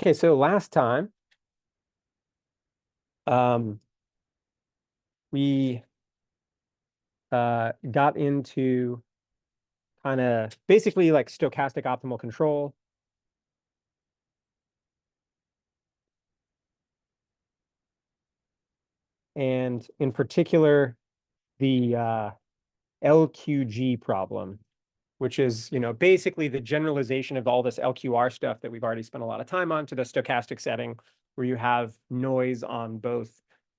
Okay, so last time, we got into kind of basically like stochastic optimal control. And in particular, the LQG problem, which is, basically the generalization of all this LQR stuff that we've already spent a lot of time on to the stochastic setting, where you have noise on both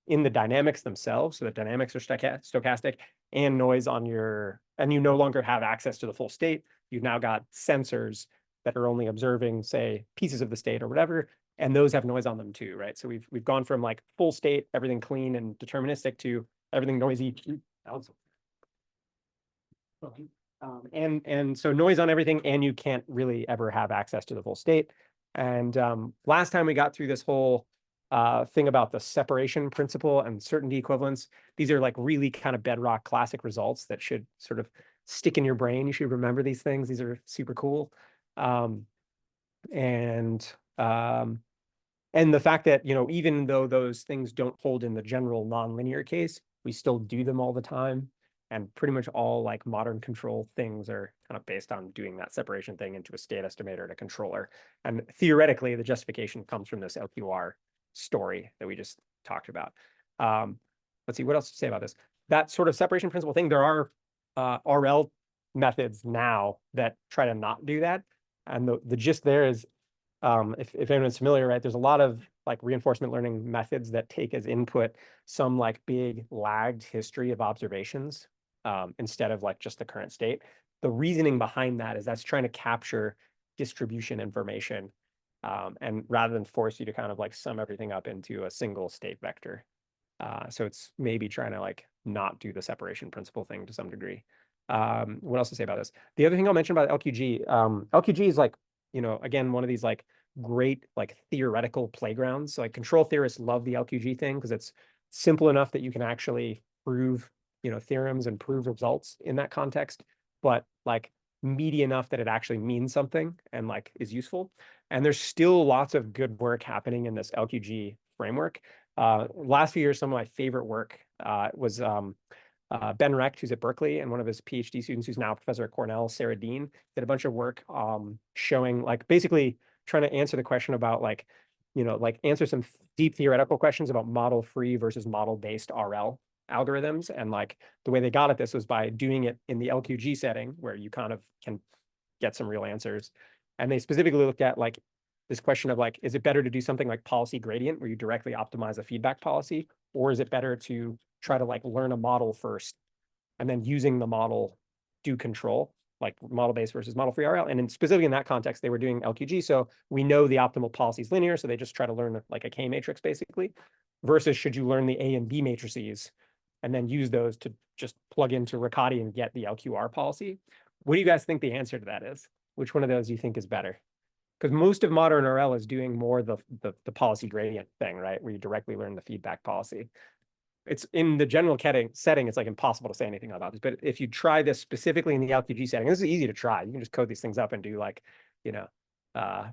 in the dynamics themselves, so the dynamics are stochastic, and noise on and you no longer have access to the full state. You've now got sensors that are only observing, say, pieces of the state or whatever, and those have noise on them too, right? So we've gone from like full state, everything clean and deterministic, to everything noisy. And so noise on everything, and you can't really ever have access to the full state. And last time we got through this whole thing about the separation principle and certainty equivalence. These are like really kind of bedrock classic results that should sort of stick in your brain. You should remember these things. These are super cool. And the fact that, even though those things don't hold in the general nonlinear case, we still do them all the time. And pretty much all like modern control things are kind of based on doing that separation thing into a state estimator and a controller. And theoretically, the justification comes from this LQR story that we just talked about. Let's see, what else to say about this? That sort of separation principle thing, there are RL methods now that try to not do that. And the gist there is, if anyone's familiar, right, there's a lot of like reinforcement learning methods that take as input some like big lagged history of observations instead of like just the current state. The reasoning behind that is that's trying to capture distribution information, and rather than force you to kind of like sum everything up into a single state vector. So it's maybe trying to like not do the separation principle thing to some degree. What else to say about this? The other thing I'll mention about LQG, LQG is like, again, one of these like great like theoretical playgrounds. So like control theorists love the LQG thing because it's simple enough that you can actually prove, theorems and prove results in that context, but like meaty enough that it actually means something and like is useful. And there's still lots of good work happening in this LQG framework. Last few years, some of my favorite work was Ben Recht, who's at Berkeley, and one of his PhD students, who's now a professor at Cornell, Sarah Dean, did a bunch of work showing, like, basically trying to answer the question about, like, like answer some deep theoretical questions about model-free versus model-based RL algorithms. And like the way they got at this was by doing it in the LQG setting, where you kind of can get some real answers. And they specifically looked at like this question of like, is it better to do something like policy gradient, where you directly optimize a feedback policy, or is it better to try to like learn a model first and then using the model do control, like model-based versus model-free RL? And specifically in that context, they were doing LQG. So we know the optimal policy is linear, so they just try to learn like a K matrix basically, versus should you learn the A and B matrices and then use those to just plug into Riccati and get the LQR policy? What do you guys think the answer to that is? Which one of those do you think is better? Because most of modern RL is doing more the policy gradient thing, right? Where you directly learn the feedback policy. It's in the general setting, it's like impossible to say anything about this. But if you try this specifically in the LQG setting, this is easy to try. You can just code these things up and do like,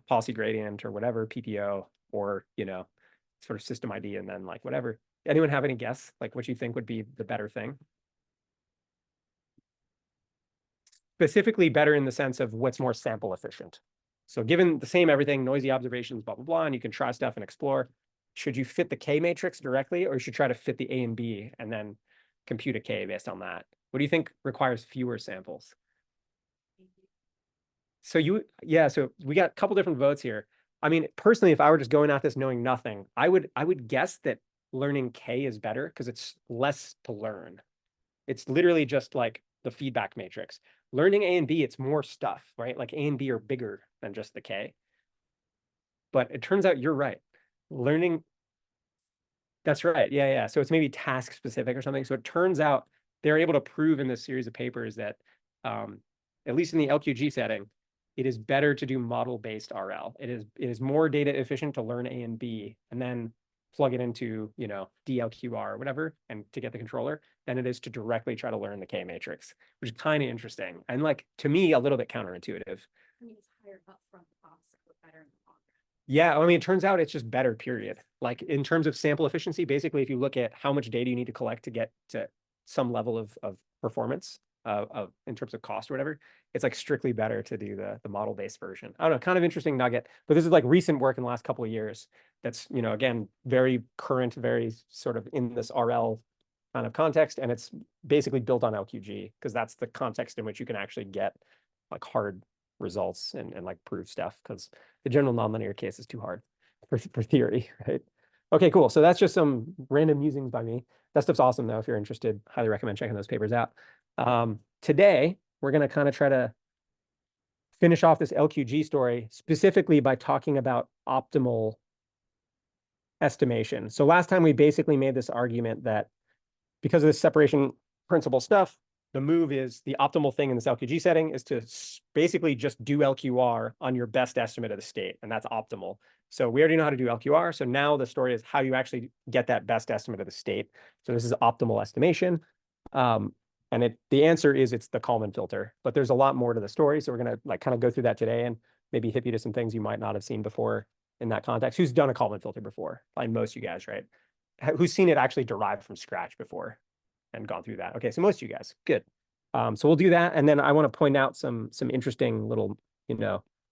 policy gradient or whatever, PPO, or, sort of system ID, and then like whatever. Anyone have any guess, like what you think would be the better thing? Specifically better in the sense of what's more sample efficient. So given the same everything, noisy observations, blah, blah, blah, and you can try stuff and explore, should you fit the K matrix directly, or you should try to fit the A and B and then compute a K based on that? What do you think requires fewer samples? So so we got a couple different votes here. I mean, personally, if I were just going at this knowing nothing, I would guess that learning K is better because it's less to learn. It's literally just like the feedback matrix. Learning A and B, it's more stuff, right? Like A and B are bigger than just the K. But it turns out you're right. Learning, that's right. Yeah. So it's maybe task specific or something. So it turns out they're able to prove in this series of papers that, at least in the LQG setting, it is better to do model-based RL. It is more data efficient to learn A and B and then plug it into, DLQR or whatever, and to get the controller, than it is to directly try to learn the K matrix, which is kind of interesting. And like, to me, a little bit counterintuitive. I mean, it's higher upfront costs, but better in the long Yeah, I mean, it turns out it's just better, period. Like in terms of sample efficiency, basically, if you look at how much data you need to collect to get to some level of performance, in terms of cost or whatever, it's like strictly better to do the model-based version. I don't know, kind of interesting nugget, but this is like recent work in the last couple of years. That's, again, very current, very sort of in this RL kind of context, and it's basically built on LQG because that's the context in which you can actually get like hard results and like prove stuff, because the general nonlinear case is too hard for theory, right? Okay, cool. So that's just some random musings by me. That stuff's awesome, though. If you're interested, highly recommend checking those papers out. Today, we're going to kind of try to finish off this LQG story, specifically by talking about optimal estimation. So last time we basically made this argument that because of this separation principle stuff, the move is the optimal thing in this LQG setting is to basically just do LQR on your best estimate of the state, and that's optimal. So we already know how to do LQR. So now the story is how you actually get that best estimate of the state. So this is optimal estimation. And the answer is it's the Kalman filter, but there's a lot more to the story. So we're going to like kind of go through that today and maybe hit you to some things you might not have seen before in that context. Who's done a Kalman filter before? Probably most of you guys, right? Who's seen it actually derived from scratch before and gone through that? Okay, so most of you guys, good. So we'll do that, and then I want to point out some interesting little, so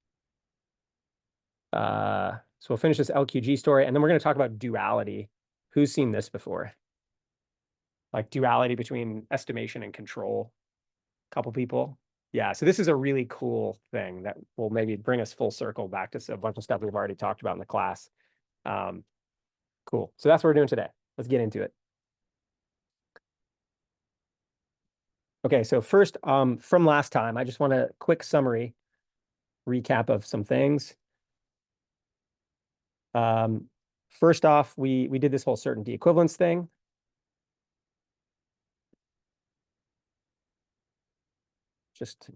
we'll finish this LQG story, and then we're going to talk about duality. Who's seen this before? Like duality between estimation and control. A couple people. Yeah, so this is a really cool thing that will maybe bring us full circle back to a bunch of stuff we've already talked about in the class. Cool. So that's what we're doing today. Let's get into it. Okay, so first, from last time, I just want a quick summary recap of some things. First off, we did this whole certainty equivalence thing. Just,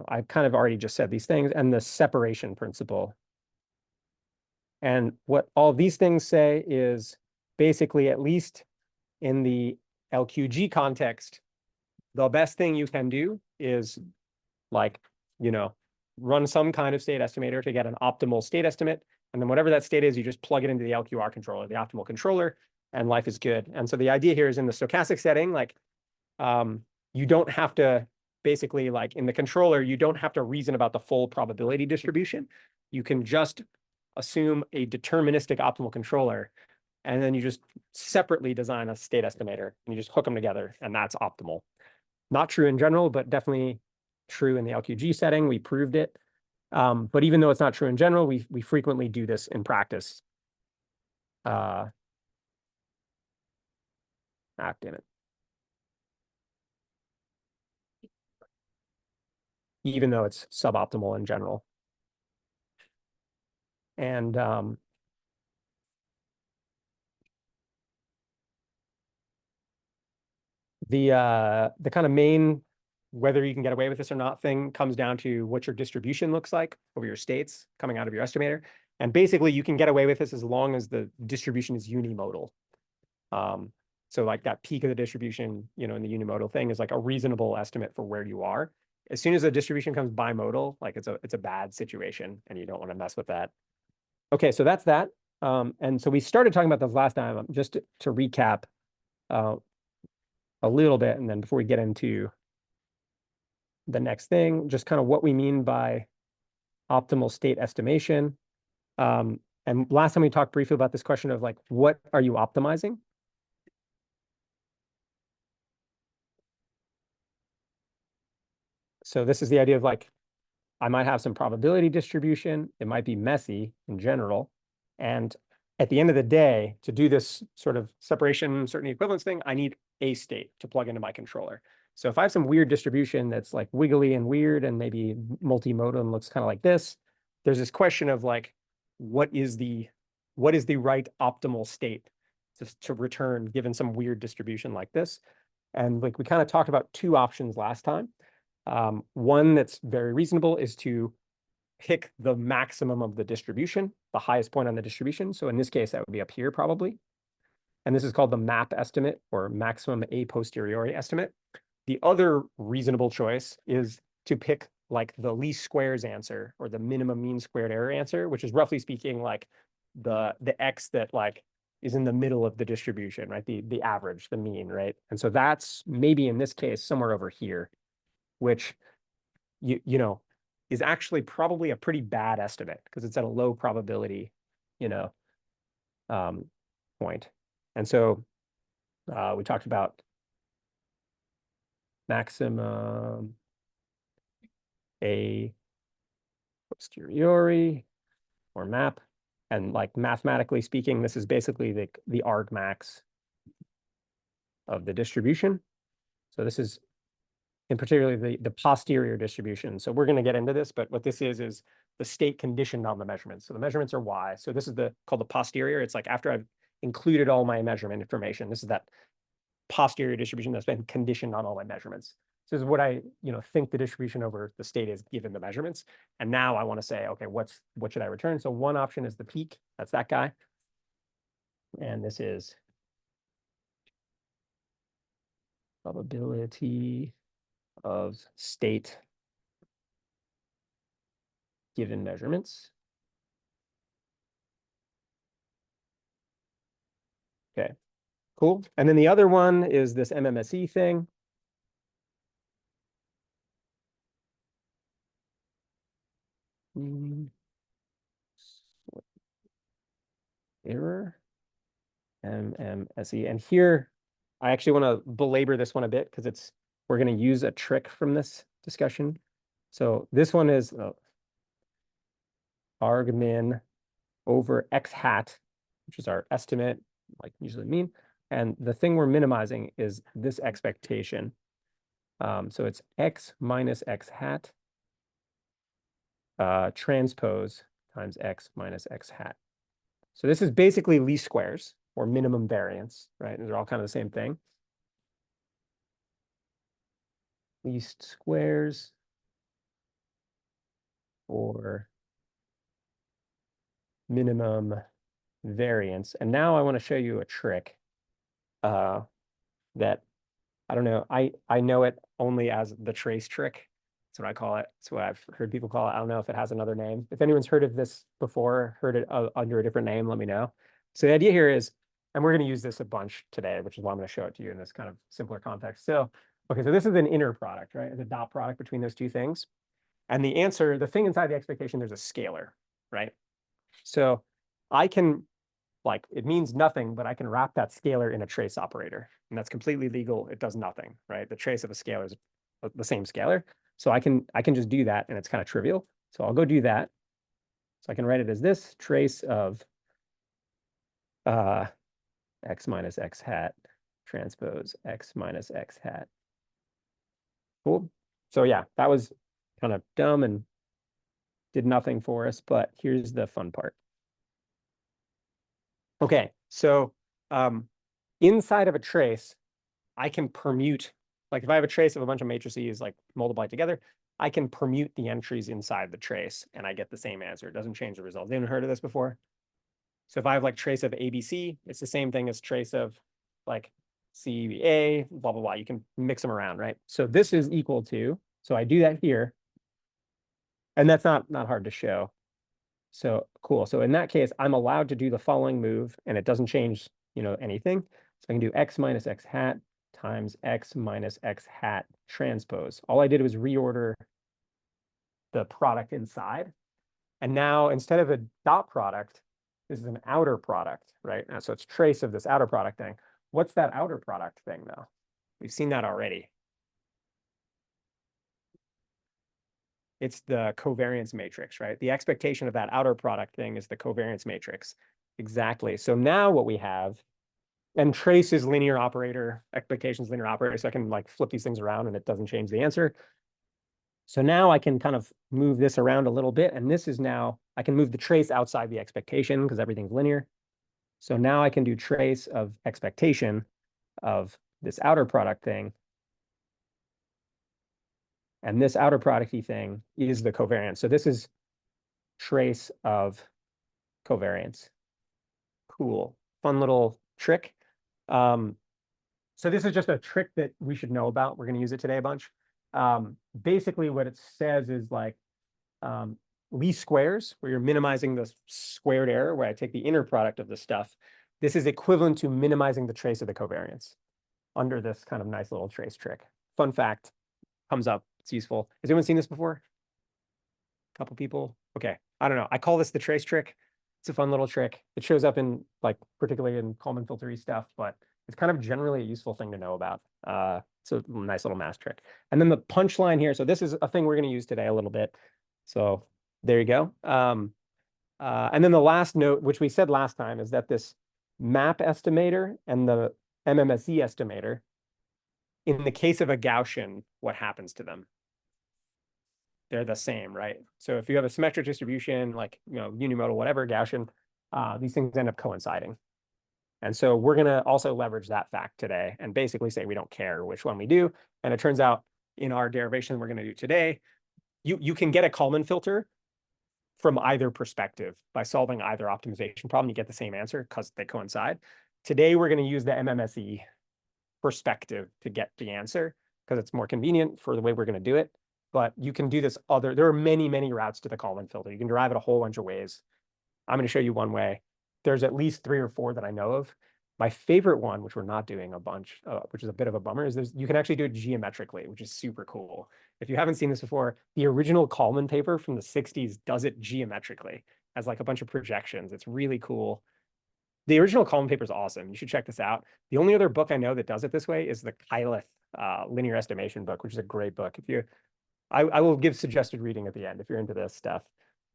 I've kind of already just said these things, and the separation principle. And what all these things say is basically, at least in the LQG context, the best thing you can do is like, run some kind of state estimator to get an optimal state estimate. And then whatever that state is, you just plug it into the LQR controller, the optimal controller, and life is good. And so the idea here is in the stochastic setting, like you don't have to basically, like in the controller, you don't have to reason about the full probability distribution. You can just assume a deterministic optimal controller, and then you just separately design a state estimator, and you just hook them together, and that's optimal. Not true in general, but definitely true in the LQG setting. We proved it. But even though it's not true in general, we frequently do this in practice. Damn it. Even though it's suboptimal in general. And the kind of main whether you can get away with this or not thing comes down to what your distribution looks like over your states coming out of your estimator. And basically, you can get away with this as long as the distribution is unimodal. So like that peak of the distribution, in the unimodal thing is like a reasonable estimate for where you are. As soon as the distribution comes bimodal, like it's a bad situation, and you don't want to mess with that. Okay, so that's that. And so we started talking about this last time. Just to recap a little bit, and then before we get into the next thing, just kind of what we mean by optimal state estimation. And last time we talked briefly about this question of like, what are you optimizing? So this is the idea of like, I might have some probability distribution. It might be messy in general. And at the end of the day, to do this sort of separation certainty equivalence thing, I need a state to plug into my controller. So if I have some weird distribution that's like wiggly and weird and maybe multimodal and looks kind of like this, there's this question of like, what is the right optimal state to return given some weird distribution like this? And like we kind of talked about two options last time. One that's very reasonable is to pick the maximum of the distribution, the highest point on the distribution. So in this case, that would be up here probably. And this is called the map estimate or maximum a posteriori estimate. The other reasonable choice is to pick like the least squares answer or the minimum mean squared error answer, which is roughly speaking like the x that like is in the middle of the distribution, right? The average, the mean, right? And so that's maybe in this case somewhere over here, which you know is actually probably a pretty bad estimate because it's at a low probability, you know, point. And so we talked about maximum a posteriori or map. And like mathematically speaking, this is basically the argmax of the distribution. So this is in particular the posterior distribution. So we're going to get into this, but what this is the state conditioned on the measurements. So the measurements are y. So this is called the posterior. It's like after I've included all my measurement information, this is that posterior distribution that's been conditioned on all my measurements. So this is what I think the distribution over the state is given the measurements. And now I want to say, okay, what should I return? So one option is the peak. That's that guy. And this is probability of state given measurements. Okay, cool. And then the other one is this MMSE thing. Error, MMSE. And here, I actually want to belabor this one a bit because we're going to use a trick from this discussion. So this one is argmin over x hat, which is our estimate, like usually mean. And the thing we're minimizing is this expectation. So it's x minus x hat transpose times x minus x hat. So this is basically least squares or minimum variance, right? They're all kind of the same thing. Least squares or minimum variance. And now I want to show you a trick that I don't know. I know it only as the trace trick. That's what I call it. That's what I've heard people call it. I don't know if it has another name. If anyone's heard of this before, heard it under a different name, let me know. So the idea here is, and we're going to use this a bunch today, which is why I'm going to show it to you in this kind of simpler context. So, okay, so this is an inner product, right? It's a dot product between those two things. And the answer, the thing inside the expectation, there's a scalar, right? So I can, like, it means nothing, but I can wrap that scalar in a trace operator. And that's completely legal. It does nothing, right? The trace of a scalar is the same scalar. So I can just do that, and it's kind of trivial. So I'll go do that. So I can write it as this trace of x minus x hat transpose x minus x hat. Cool. So yeah, that was kind of dumb and did nothing for us, but here's the fun part. Okay, so inside of a trace, I can permute, like if I have a trace of a bunch of matrices like multiplied together, I can permute the entries inside the trace and I get the same answer. It doesn't change the results. Anyone heard of this before? So if I have like trace of ABC, it's the same thing as trace of like CA, blah, blah, blah. You can mix them around, right? So this is equal to, so I do that here. And that's not hard to show. So cool. So in that case, I'm allowed to do the following move and it doesn't change, anything. So I can do x minus x hat times x minus x hat transpose. All I did was reorder the product inside. And now instead of a dot product, this is an outer product, right? So it's trace of this outer product thing. What's that outer product thing though? We've seen that already. It's the covariance matrix, right? The expectation of that outer product thing is the covariance matrix. Exactly. So now what we have, and trace is linear operator, expectation is linear operator, so I can like flip these things around and it doesn't change the answer. So now I can kind of move this around a little bit, and this is now, I can move the trace outside the expectation because everything's linear. So now I can do trace of expectation of this outer product thing. And this outer producty thing is the covariance. So this is trace of covariance. Cool. Fun little trick. So this is just a trick that we should know about. We're going to use it today a bunch. Basically what it says is like least squares, where you're minimizing the squared error, where I take the inner product of the stuff. This is equivalent to minimizing the trace of the covariance under this kind of nice little trace trick. Fun fact, comes up, it's useful. Has anyone seen this before? A couple people? Okay, I don't know. I call this the trace trick. It's a fun little trick. It shows up in like particularly in Kalman filtery stuff, but it's kind of generally a useful thing to know about. It's a nice little math trick. And then the punchline here. So this is a thing we're going to use today a little bit. So there you go. And then the last note, which we said last time, is that this map estimator and the MMSE estimator, in the case of a Gaussian, what happens to them? They're the same, right? So if you have a symmetric distribution, like, unimodal, whatever, Gaussian, these things end up coinciding. And so we're going to also leverage that fact today and basically say we don't care which one we do. And it turns out in our derivation we're going to do today, you can get a Kalman filter from either perspective by solving either optimization problem. You get the same answer because they coincide. Today we're going to use the MMSE perspective to get the answer because it's more convenient for the way we're going to do it. But you can do this there are many, many routes to the Kalman filter. You can derive it a whole bunch of ways. I'm going to show you one way. There's at least 3 or 4 that I know of. My favorite one, which we're not doing a bunch, which is a bit of a bummer, is you can actually do it geometrically, which is super cool. If you haven't seen this before, the original Kalman paper from the 60s does it geometrically as like a bunch of projections. It's really cool. The original Kalman paper is awesome. You should check this out. The only other book I know that does it this way is the Kylith linear estimation book, which is a great book. I will give suggested reading at the end if you're into this stuff.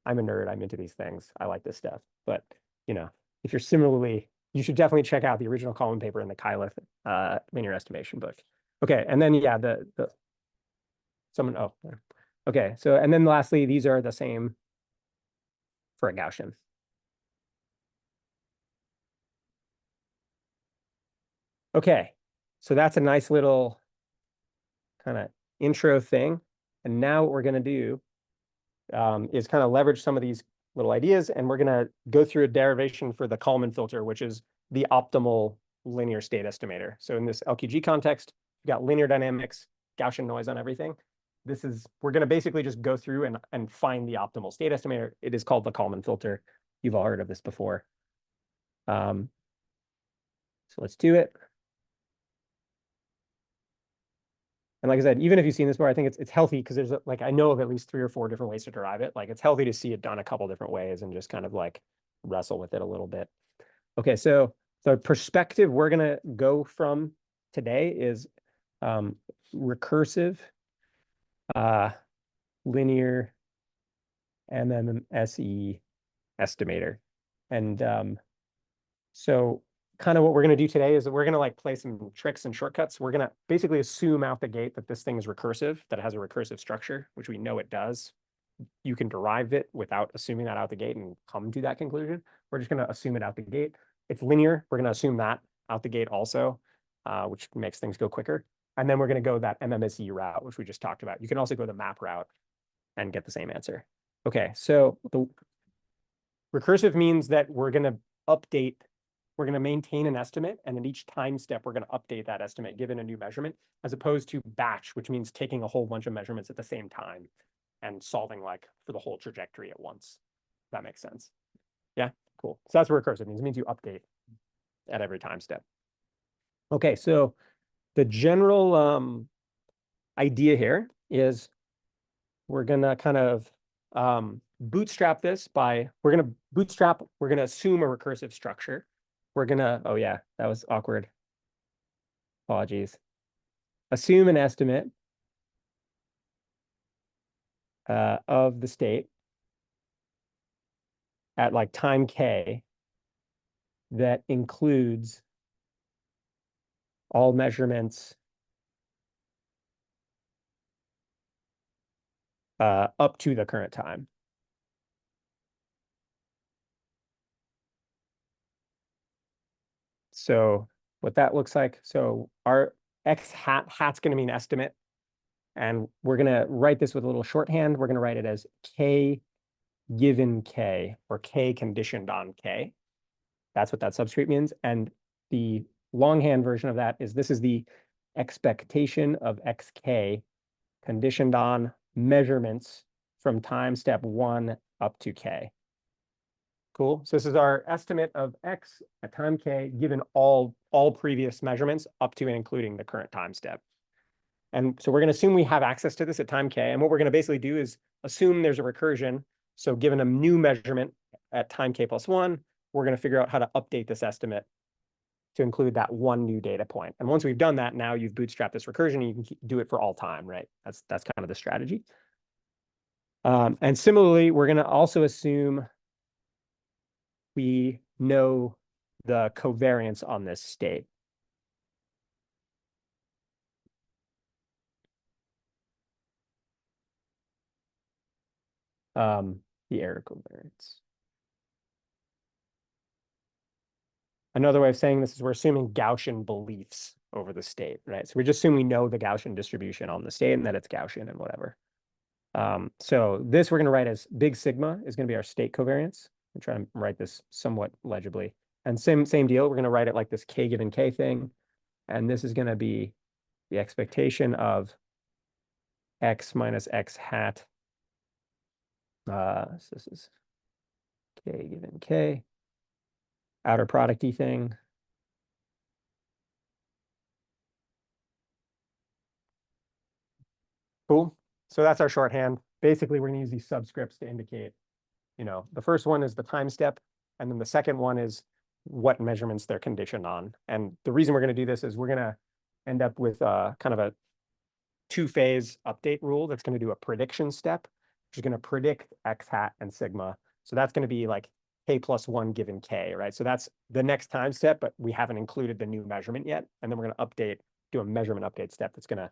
I'm a nerd. I'm into these things. I like this stuff. But, if you're similarly, you should definitely check out the original Kalman paper in the Kylith linear estimation book. Okay, and then, yeah, okay, so, and then lastly, these are the same for a Gaussian. Okay, so that's a nice little kind of intro thing. And now what we're going to do is kind of leverage some of these little ideas, and we're going to go through a derivation for the Kalman filter, which is the optimal linear state estimator. So in this LQG context, you've got linear dynamics, Gaussian noise on everything. We're going to basically just go through and find the optimal state estimator. It is called the Kalman filter. You've all heard of this before. So let's do it. And like I said, even if you've seen this before, I think it's healthy because there's like, I know of at least 3 or 4 different ways to derive it. Like it's healthy to see it done a couple different ways and just kind of like wrestle with it a little bit. Okay, so the perspective we're going to go from today is recursive linear MMSE estimator. And so kind of what we're going to do today is that we're going to like play some tricks and shortcuts. We're going to basically assume out the gate that this thing is recursive, that it has a recursive structure, which we know it does. You can derive it without assuming that out the gate and come to that conclusion. We're just going to assume it out the gate. It's linear. We're going to assume that out the gate also, which makes things go quicker. And then we're going to go that MMSE route, which we just talked about. You can also go the map route and get the same answer. Okay, so the recursive means that we're going to maintain an estimate, and at each time step, we're going to update that estimate given a new measurement, as opposed to batch, which means taking a whole bunch of measurements at the same time and solving like for the whole trajectory at once. If that makes sense. Yeah, cool. So that's what recursive means. It means you update at every time step. Okay, so the general idea here is we're going to kind of bootstrap this we're going to assume a recursive structure. We're going to, oh yeah, that was awkward. Apologies. Assume an estimate of the state at like time k that includes all measurements up to the current time. So what that looks like, so our hat's going to mean estimate. And we're going to write this with a little shorthand. We're going to write it as k given k, or k conditioned on k. That's what that subscript means. And the longhand version of that is this is the expectation of xk conditioned on measurements from time step 1 up to k. Cool. So this is our estimate of x at time k, given all previous measurements up to and including the current time step. And so we're going to assume we have access to this at time k. And what we're going to basically do is assume there's a recursion. So given a new measurement at time k plus 1, we're going to figure out how to update this estimate to include that one new data point. And once we've done that, now you've bootstrapped this recursion, and you can do it for all time, right? That's kind of the strategy. And similarly, we're going to also assume we know the covariance on this state. The error covariance. Another way of saying this is we're assuming Gaussian beliefs over the state, right? So we just assume we know the Gaussian distribution on the state and that it's Gaussian and whatever. So this we're going to write as big sigma is going to be our state covariance. I'm trying to write this somewhat legibly. And same deal, we're going to write it like this k given k thing. And this is going to be the expectation of x minus x hat. So this is k given k. Outer product-y thing. Cool. So that's our shorthand. Basically, we're going to use these subscripts to indicate, the first one is the time step, and then the second one is what measurements they're conditioned on. And the reason we're going to do this is we're going to end up with kind of a two-phase update rule that's going to do a prediction step, which is going to predict x hat and sigma. So that's going to be like k plus 1 given k, right? So that's the next time step, but we haven't included the new measurement yet. And then we're going to do a measurement update step that's going to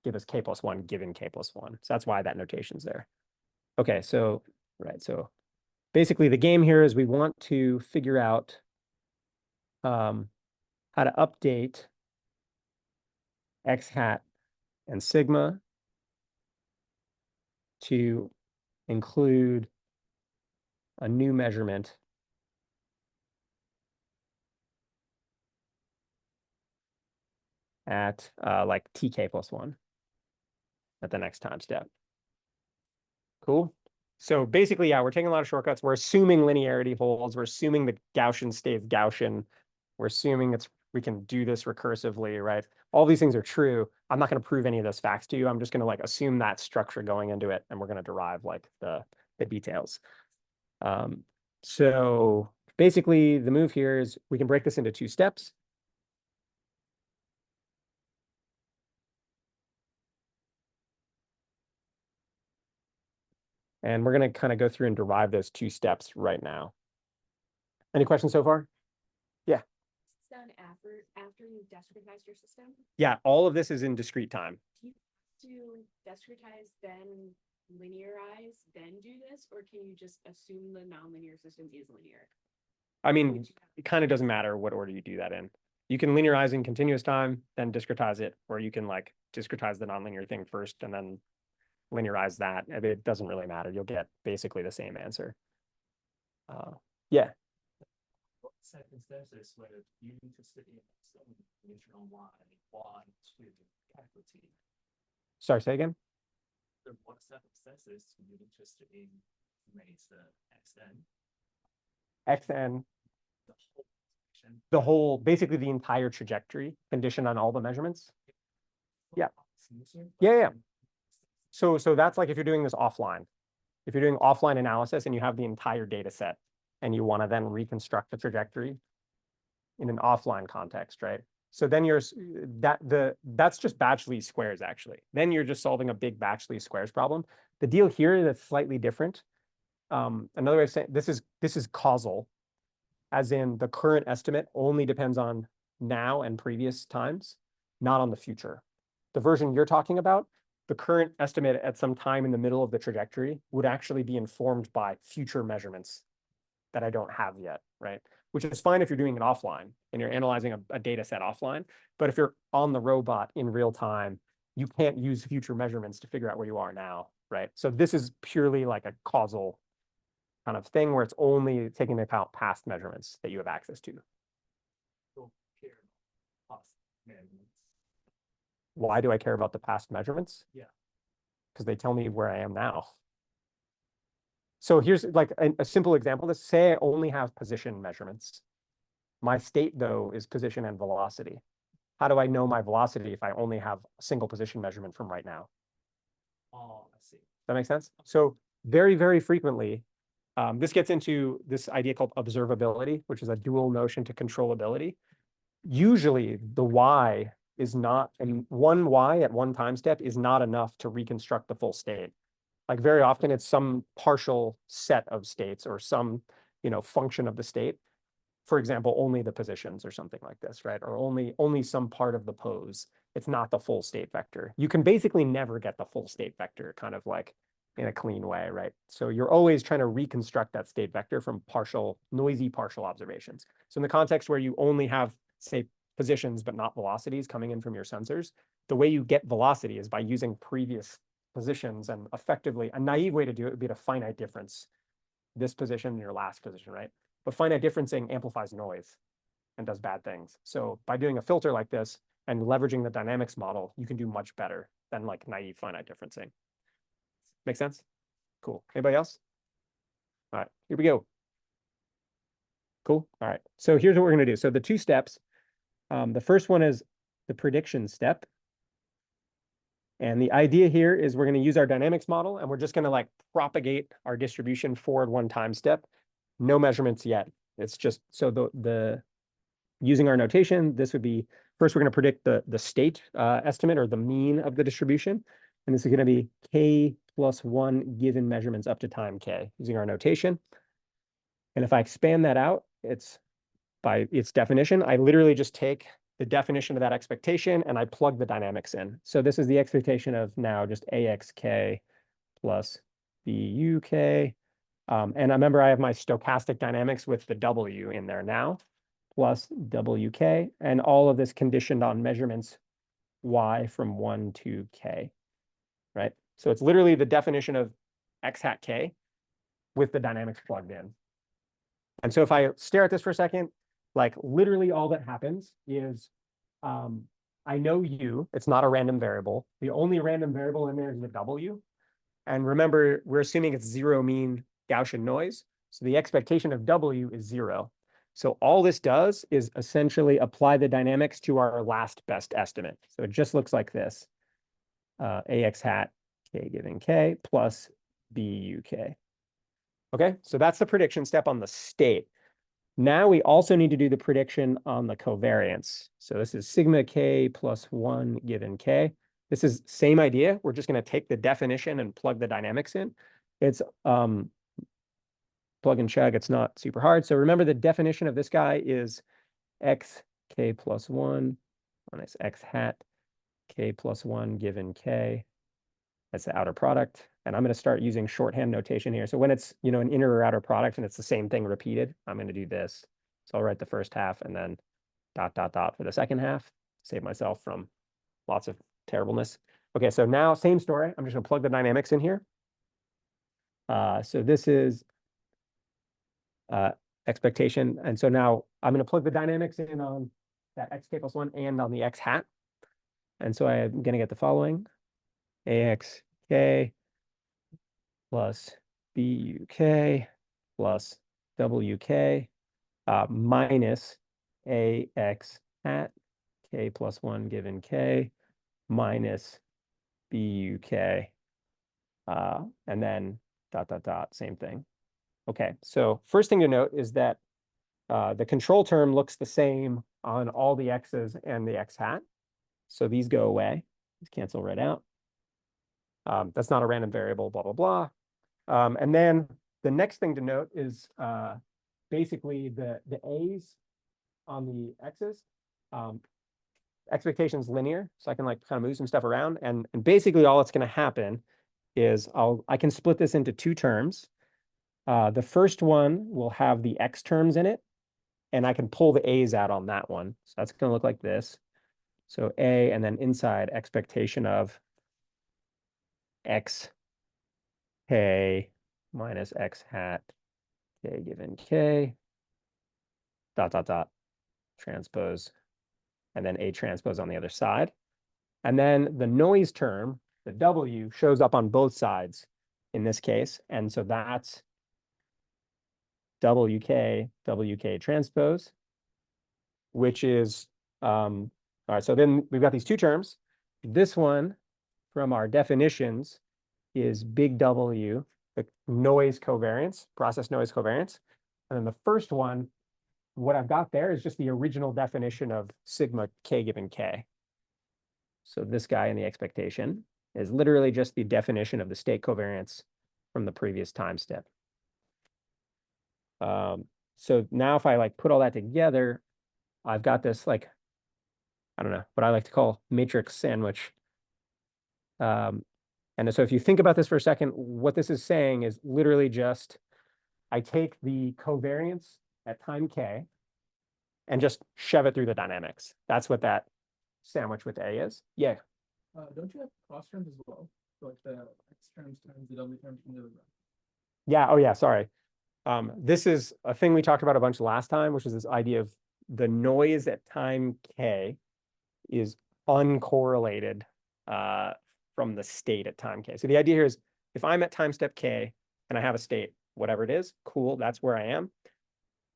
give us k plus 1 given k plus 1. So that's why that notation's there. Okay, so, right, so basically the game here is we want to figure out how to update x hat and sigma to include a new measurement at like tk plus 1 at the next time step. Cool. So basically, yeah, we're taking a lot of shortcuts. We're assuming linearity holds. We're assuming the Gaussian stays Gaussian. We're assuming we can do this recursively, right? All these things are true. I'm not going to prove any of those facts to you. I'm just going to like assume that structure going into it, and we're going to derive like the details. So basically, the move here is we can break this into two steps. And we're going to kind of go through and derive those two steps right now. Any questions so far? Yeah. It's done after you discretize your system? Yeah, all of this is in discrete time. Do you have to discretize, then linearize, then do this? Or can you just assume the nonlinear system is linear? I mean, it kind of doesn't matter what order you do that in. You can linearize in continuous time, then discretize it, or you can like discretize the nonlinear thing first and then linearize that. It doesn't really matter. You'll get basically the same answer. Yeah. What circumstances were you interested in some neutron y to capital T? Sorry, say again. So what circumstances were you interested in raise the xn? Xn. Basically the entire trajectory conditioned on all the measurements. Yeah. Yeah. So that's like if you're doing this offline. If you're doing offline analysis and you have the entire data set and you want to then reconstruct the trajectory in an offline context, right? So then that's just batch least squares, actually. Then you're just solving a big batch least squares problem. The deal here that's slightly different. Another way of saying this is causal, as in the current estimate only depends on now and previous times, not on the future. The version you're talking about, the current estimate at some time in the middle of the trajectory would actually be informed by future measurements that I don't have yet, right? Which is fine if you're doing it offline and you're analyzing a data set offline. But if you're on the robot in real time, you can't use future measurements to figure out where you are now, right? So this is purely like a causal kind of thing where it's only taking into account past measurements that you have access to. Why do I care about the past measurements? Yeah. because they tell me where I am now. So here's like a simple example. Let's say I only have position measurements. My state, though, is position and velocity. How do I know my velocity if I only have a single position measurement from right now? Oh, I see. Does that make sense? So very, very frequently, this gets into this idea called observability, which is a dual notion to controllability. Usually the y is not, and one y at one time step is not enough to reconstruct the full state. Like very often it's some partial set of states or some, function of the state. For example, only the positions or something like this, right? Or only some part of the pose. It's not the full state vector. You can basically never get the full state vector kind of like in a clean way, right? So you're always trying to reconstruct that state vector from noisy partial observations. So in the context where you only have, say, positions but not velocities coming in from your sensors, the way you get velocity is by using previous positions, and effectively a naive way to do it would be to finite difference this position and your last position, right? But finite differencing amplifies noise and does bad things. So by doing a filter like this and leveraging the dynamics model, you can do much better than like naive finite differencing. Make sense? Cool. Anybody else? All right, here we go. Cool. All right. So here's what we're going to do. So the two steps. The first one is the prediction step. And the idea here is we're going to use our dynamics model, and we're just going to like propagate our distribution forward one time step. No measurements yet. It's just so the using our notation, this would be first we're going to predict the state estimate or the mean of the distribution. And this is going to be k plus 1 given measurements up to time k using our notation. And if I expand that out, it's by its definition, I literally just take the definition of that expectation and I plug the dynamics in. So this is the expectation of now just AXK plus BUK. And I remember I have my stochastic dynamics with the W in there now, plus WK, and all of this conditioned on measurements Y from 1 to K, right? So it's literally the definition of X hat K with the dynamics plugged in. And so if I stare at this for a second, like literally all that happens is I know U, it's not a random variable. The only random variable in there is the W. And remember, we're assuming it's zero mean Gaussian noise. So the expectation of W is 0. So all this does is essentially apply the dynamics to our last best estimate. So it just looks like this. AX hat K given K plus BUK. Okay, so that's the prediction step on the state. Now we also need to do the prediction on the covariance. So this is sigma K plus 1 given K. This is same idea. We're just going to take the definition and plug the dynamics in. It's plug and chug. It's not super hard. So remember the definition of this guy is X K plus 1 minus X hat K plus 1 given K. That's the outer product. And I'm going to start using shorthand notation here. So when it's, an inner or outer product and it's the same thing repeated, I'm going to do this. So I'll write the first half and then ... for the second half, save myself from lots of terribleness. Okay, so now same story. I'm just going to plug the dynamics in here. So this is expectation. And so now I'm going to plug the dynamics in on that XK plus 1 and on the X hat. And so I'm going to get the following. AXK plus BUK plus WK minus AX hat K plus 1 given K minus BUK and then ... same thing. Okay, so first thing to note is that the control term looks the same on all the X's and the X hat. So these go away. These cancel right out. That's not a random variable, blah, blah, blah. And then the next thing to note is basically the A's on the X's. Expectation's linear, so I can like kind of move some stuff around. And basically all that's going to happen is I can split this into two terms. The first one will have the X terms in it, and I can pull the A's out on that one. So that's going to look like this. So A, and then inside expectation of X K minus X hat K given K, ... transpose, and then A transpose on the other side. And then the noise term the W shows up on both sides in this case. And so that's WK transpose, which is, all right, so then we've got these two terms. This one from our definitions is big W, the noise covariance, process noise covariance. And then the first one, what I've got there is just the original definition of sigma K given K. So this guy in the expectation is literally just the definition of the state covariance from the previous time step. So now if I like put all that together, I've got this like, I don't know, what I like to call matrix sandwich. And so if you think about this for a second, what this is saying is literally just, I take the covariance at time K and just shove it through the dynamics. That's what that sandwich with A is. Yeah. Don't you have cross terms as well? So like the X terms times the W terms from the other way. Yeah. Oh, yeah. Sorry. This is a thing we talked about a bunch last time, which is this idea of the noise at time K is uncorrelated from the state at time K. So the idea here is if I'm at time step K and I have a state, whatever it is, cool, that's where I am.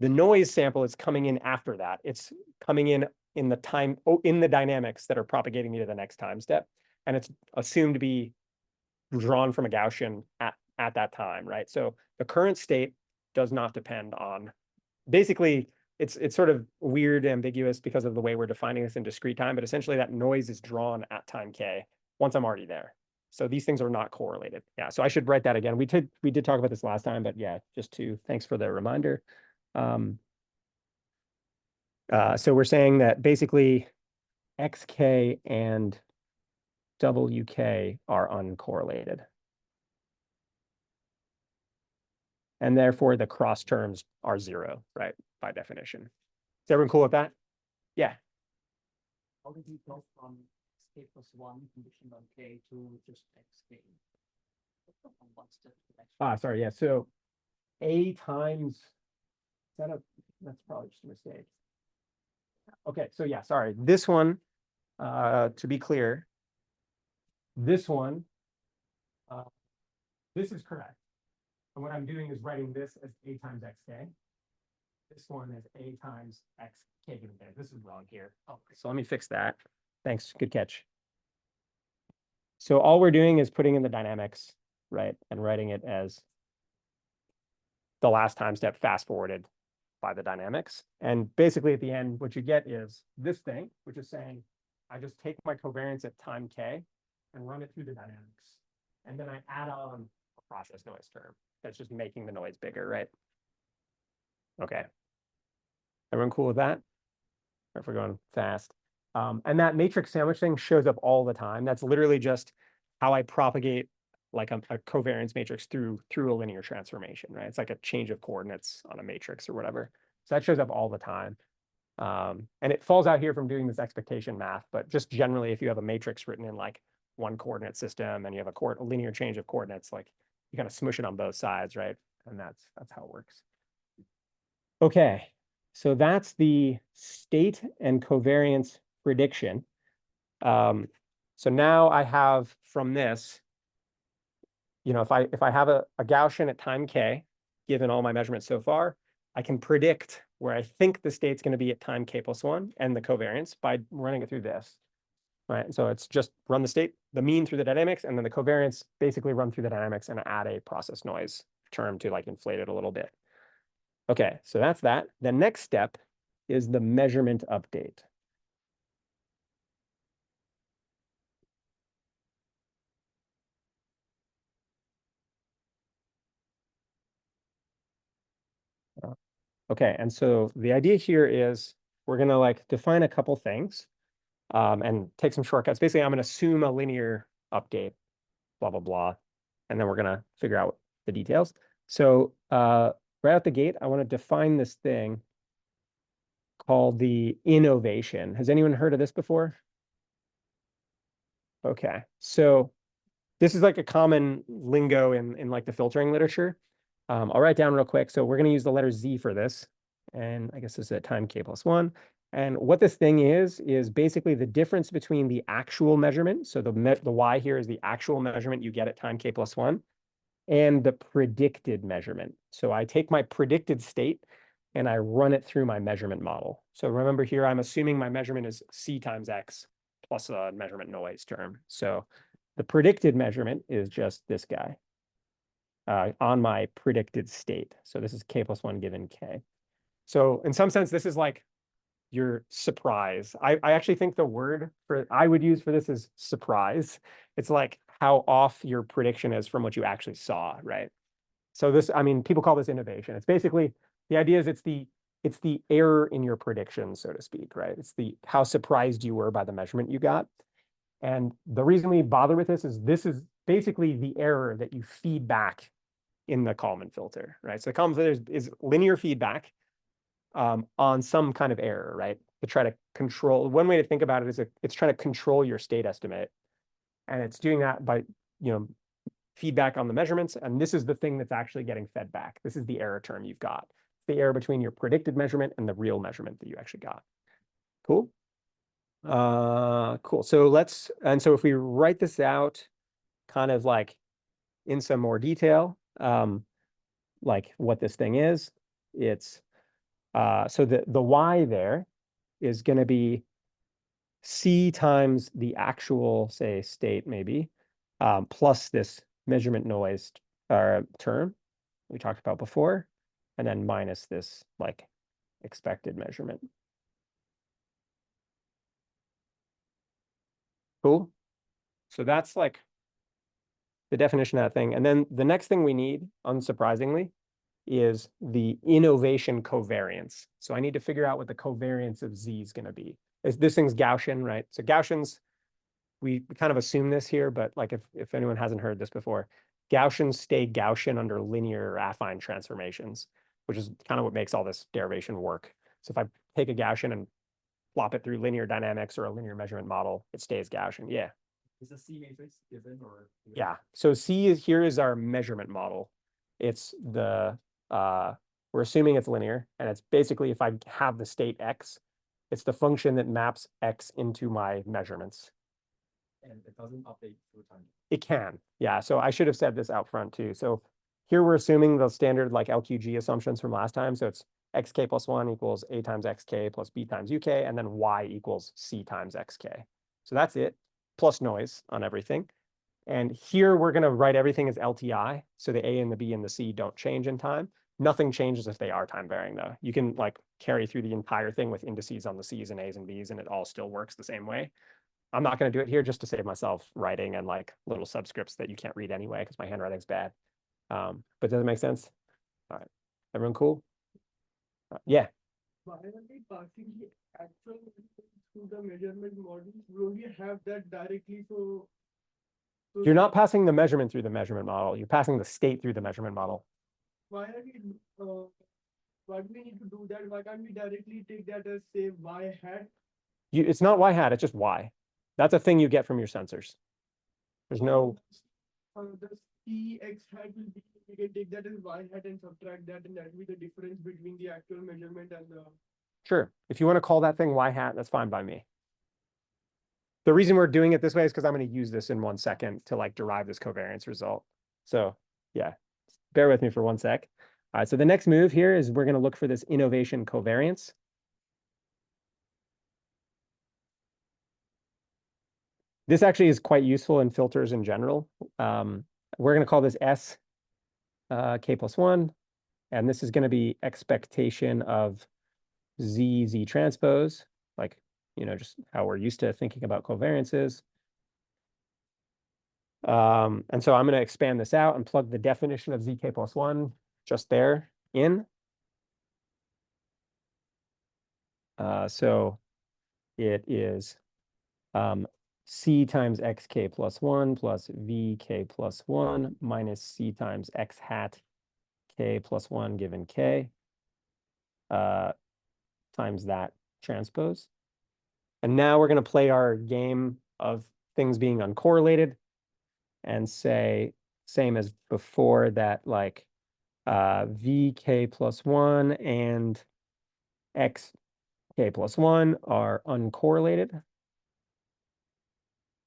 The noise sample is coming in after that. It's coming in the time, in the dynamics that are propagating me to the next time step. And it's assumed to be drawn from a Gaussian at that time, right? So the current state does not depend on, basically, it's sort of weird, ambiguous because of the way we're defining this in discrete time, but essentially that noise is drawn at time K once I'm already there. So these things are not correlated. Yeah, so I should write that again. We did talk about this last time, but yeah, thanks for the reminder. So we're saying that basically XK and WK are uncorrelated. And therefore the cross terms are zero, right? By definition. Is everyone cool with that? Yeah. How did you go from XK plus 1 conditioned on K to just XK? From one step to the next. Sorry, yeah. So A times, that's probably just a mistake. Okay, so yeah, sorry. This one, to be clear, this one, this is correct. And what I'm doing is writing this as A times XK. This one is A times XK given K. This is wrong here. Oh, so let me fix that. Thanks, good catch. So all we're doing is putting in the dynamics, right? And writing it as the last time step fast forwarded by the dynamics. And basically at the end, what you get is this thing, which is saying, I just take my covariance at time K and run it through the dynamics. And then I add on a process noise term that's just making the noise bigger, right? Okay. Everyone cool with that? Or if we're going fast. And that matrix sandwich thing shows up all the time. That's literally just how I propagate like a covariance matrix through a linear transformation, right? It's like a change of coordinates on a matrix or whatever. So that shows up all the time. And it falls out here from doing this expectation math, but just generally, if you have a matrix written in like one coordinate system and you have a linear change of coordinates, like you kind of smush it on both sides, right? And that's how it works. Okay, so that's the state and covariance prediction. So now I have from this, if I have a Gaussian at time K, given all my measurements so far, I can predict where I think the state's going to be at time K plus 1 and the covariance by running it through this, right? So it's just run the state, the mean through the dynamics, and then the covariance basically run through the dynamics and add a process noise term to like inflate it a little bit. Okay, so that's that. The next step is the measurement update. Okay, and so the idea here is we're going to like define a couple things and take some shortcuts. Basically, I'm going to assume a linear update, blah, blah, blah, and then we're going to figure out the details. So right out the gate, I want to define this thing called the innovation. Has anyone heard of this before? Okay, so this is like a common lingo in like the filtering literature. I'll write down real quick. So we're going to use the letter Z for this. And I guess this is at time K plus 1. And what this thing is basically the difference between the actual measurement. So the y here is the actual measurement you get at time k plus 1 and the predicted measurement. So I take my predicted state and I run it through my measurement model. So remember here, I'm assuming my measurement is c times x plus a measurement noise term. So the predicted measurement is just this guy on my predicted state. So this is k plus 1 given k. So in some sense, this is like your surprise. I actually think the word I would use for this is surprise. It's like how off your prediction is from what you actually saw, right? So this, I mean, people call this innovation. It's basically, the idea is it's the error in your prediction, so to speak, right? It's the how surprised you were by the measurement you got. And the reason we bother with this is basically the error that you feed back in the Kalman filter, right? So the Kalman filter is linear feedback on some kind of error, right? To try to control. One way to think about it is it's trying to control your state estimate, and it's doing that by feedback on the measurements. And this is the thing that's actually getting fed back. This is the error term you've got. It's the error between your predicted measurement and the real measurement that you actually got. Cool. Cool. So if we write this out, kind of like in some more detail, like what this thing is, it's so the y there is going to be c times the actual, say, state maybe, plus this measurement noise term we talked about before, and then minus this like expected measurement. Cool. So that's like the definition of that thing. And then the next thing we need, unsurprisingly, is the innovation covariance. So I need to figure out what the covariance of z is going to be. This thing's Gaussian, right? So Gaussians, we kind of assume this here, but like if anyone hasn't heard this before, Gaussians stay Gaussian under linear or affine transformations, which is kind of what makes all this derivation work. So if I take a Gaussian and plop it through linear dynamics or a linear measurement model, it stays Gaussian. Yeah. Is the C matrix given or? Yeah. So C is our measurement model. It's the we're assuming it's linear, and it's basically if I have the state x, it's the function that maps x into my measurements. And it doesn't update through time. It can, yeah. So I should have said this out front too. So here we're assuming the standard like LQG assumptions from last time. So it's xk plus 1 equals a times xk plus b times uk, and then y equals c times xk. So that's it, plus noise on everything. And here we're going to write everything as LTI. So the A and the B and the C don't change in time. Nothing changes if they are time varying, though. You can like carry through the entire thing with indices on the C's and A's and B's, and it all still works the same way. I'm not going to do it here just to save myself writing and like little subscripts that you can't read anyway because my handwriting's bad. But does it make sense? All right. Everyone cool? Yeah. Why are we passing the actual through the measurement model? We only have that directly, so You're not passing the measurement through the measurement model. You're passing the state through the measurement model. why are we why do we need to do that? Why can't we directly take that as say y hat? It's not y hat, it's just y. That's a thing you get from your sensors. There's no. The c x hat will be, we can take that as y hat and subtract that, and that will be the difference between the actual measurement and the. Sure. If you want to call that thing y hat, that's fine by me. The reason we're doing it this way is because I'm going to use this in 1 second to like derive this covariance result. So yeah, bear with me for 1 sec. All right, so the next move here is we're going to look for this innovation covariance. This actually is quite useful in filters in general. We're going to call this S k plus 1, and this is going to be expectation of z transpose, like, just how we're used to thinking about covariances. And so I'm going to expand this out and plug the definition of zk plus 1 just there in. So it is c times xk plus 1 plus vk plus 1 minus c times x hat k plus 1 given k times that transpose. And now we're going to play our game of things being uncorrelated and say, same as before, that like vk plus 1 and x k plus 1 are uncorrelated,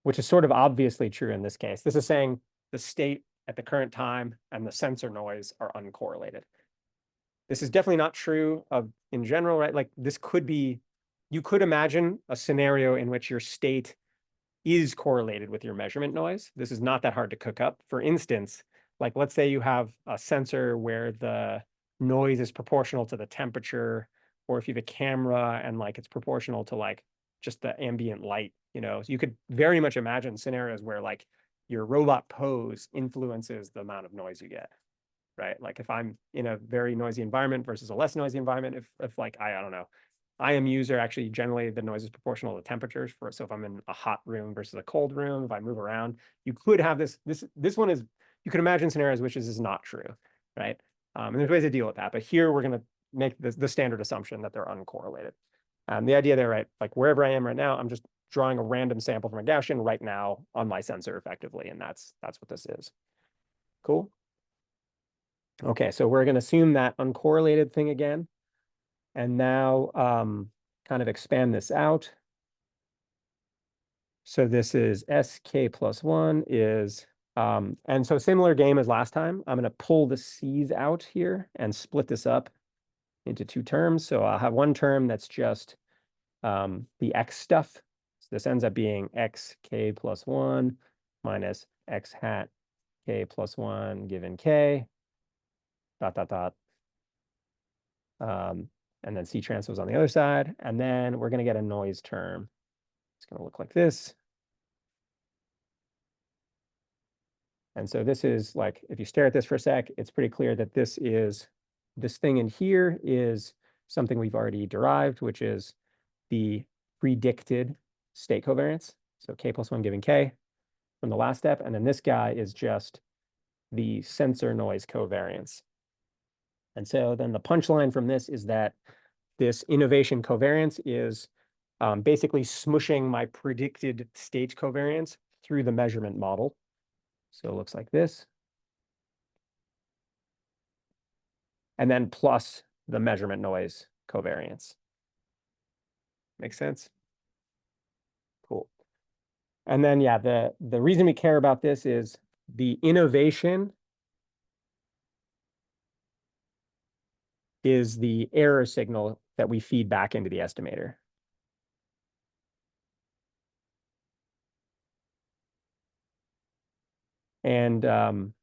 which is sort of obviously true in this case. This is saying the state at the current time and the sensor noise are uncorrelated. This is definitely not true of in general, right? Like this could be, you could imagine a scenario in which your state is correlated with your measurement noise. This is not that hard to cook up. For instance, like let's say you have a sensor where the noise is proportional to the temperature, or if you have a camera and like it's proportional to like just the ambient light, you know, so you could very much imagine scenarios where like your robot pose influences the amount of noise you get, right? Like if I'm in a very noisy environment versus a less noisy environment, if like I don't know, IMUs are actually generally the noise is proportional to temperatures for, so if I'm in a hot room versus a cold room, if I move around, you could have this one is, you could imagine scenarios which is not true, right? And there's ways to deal with that, but here we're going to make the standard assumption that they're uncorrelated. The idea there, right, like wherever I am right now, I'm just drawing a random sample from a Gaussian right now on my sensor effectively, and that's what this is. Cool. Okay, so we're going to assume that uncorrelated thing again, and now kind of expand this out. So this is sk plus 1 is, and so similar game as last time, I'm going to pull the c's out here and split this up into two terms. So I'll have one term that's just the x stuff. So this ends up being xk plus 1 minus x hat k plus 1 given k, dot, dot, dot. And then C transpose on the other side. And then we're going to get a noise term. It's going to look like this. And so this is like, if you stare at this for a sec, it's pretty clear that this thing in here is something we've already derived, which is the predicted state covariance. So k plus 1 given k from the last step. And then this guy is just the sensor noise covariance. And so then the punchline from this is that this innovation covariance is basically smushing my predicted state covariance through the measurement model. So it looks like this. And then plus the measurement noise covariance. Make sense? Cool. And then, yeah, the reason we care about this is the innovation is the error signal that we feed back into the estimator. And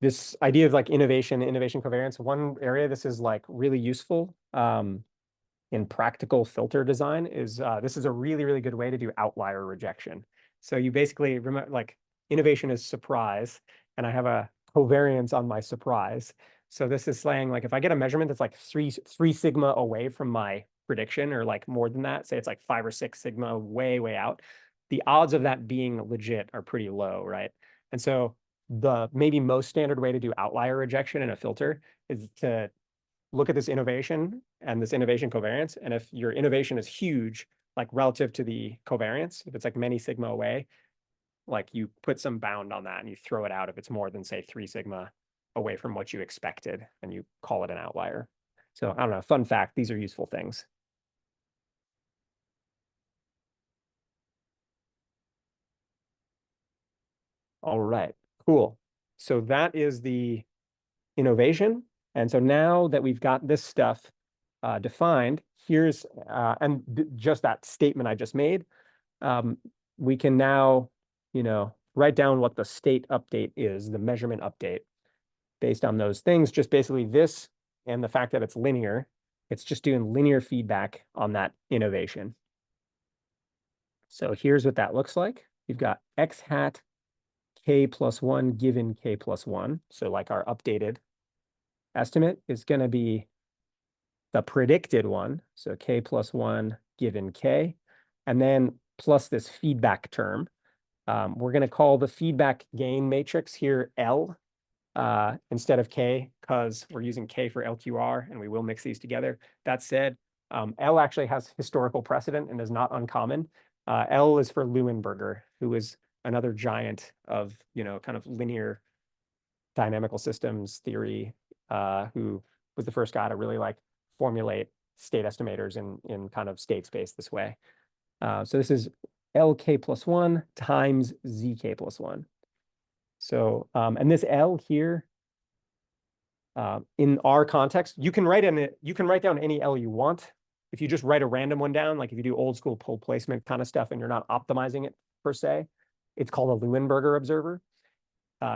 this idea of like innovation covariance, one area this is like really useful in practical filter design is this is a really, really good way to do outlier rejection. So you basically remember like innovation is surprise, and I have a covariance on my surprise. So this is saying like if I get a measurement that's like three sigma away from my prediction, or like more than that, say it's like 5 or 6 sigma way out, the odds of that being legit are pretty low, right? And so the maybe most standard way to do outlier rejection in a filter is to look at this innovation and this innovation covariance. And if your innovation is huge, like relative to the covariance, if it's like many sigma away, like you put some bound on that and you throw it out if it's more than say 3 sigma away from what you expected, and you call it an outlier. So I don't know, fun fact, these are useful things. All right, cool. So that is the innovation. And so now that we've got this stuff defined, here's, and just that statement I just made, we can now, write down what the state update is, the measurement update based on those things, just basically this and the fact that it's linear. It's just doing linear feedback on that innovation. So here's what that looks like. We've got x hat k plus 1 given k plus 1. So like our updated estimate is going to be the predicted one. So k plus 1 given k. And then plus this feedback term. We're going to call the feedback gain matrix here L instead of K, because we're using K for LQR, and we will mix these together. That said, L actually has historical precedent and is not uncommon. L is for Leuenberger, who is another giant of, kind of linear dynamical systems theory, who was the first guy to really like formulate state estimators in kind of state space this way. So this is LK plus 1 times ZK plus 1. So, and this L here, in our context, you can write down any L you want. If you just write a random one down, like if you do old school pull placement kind of stuff and you're not optimizing it per se, it's called a Leuenberger observer.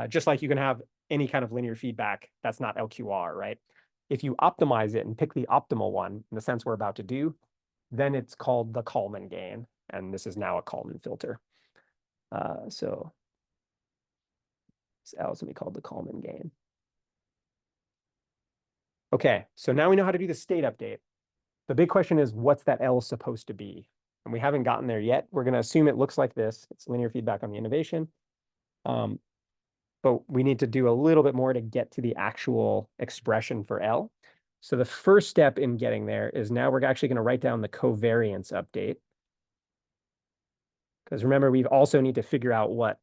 Just like you can have any kind of linear feedback that's not LQR, right? If you optimize it and pick the optimal one in the sense we're about to do, then it's called the Kalman gain. And this is now a Kalman filter. So this L is going to be called the Kalman gain. Okay, so now we know how to do the state update. The big question is, what's that L supposed to be? And we haven't gotten there yet. We're going to assume it looks like this. It's linear feedback on the innovation. But we need to do a little bit more to get to the actual expression for L. So the first step in getting there is now we're actually going to write down the covariance update. Because remember, we also need to figure out what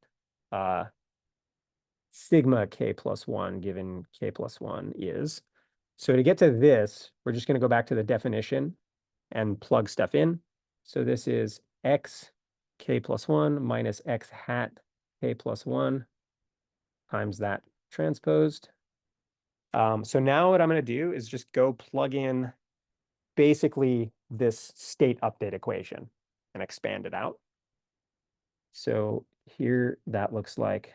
sigma k plus 1 given k plus 1 is. So to get to this, we're just going to go back to the definition and plug stuff in. So this is x k plus 1 minus x hat k plus 1 times that transposed. So now what I'm going to do is just go plug in basically this state update equation and expand it out. So here that looks like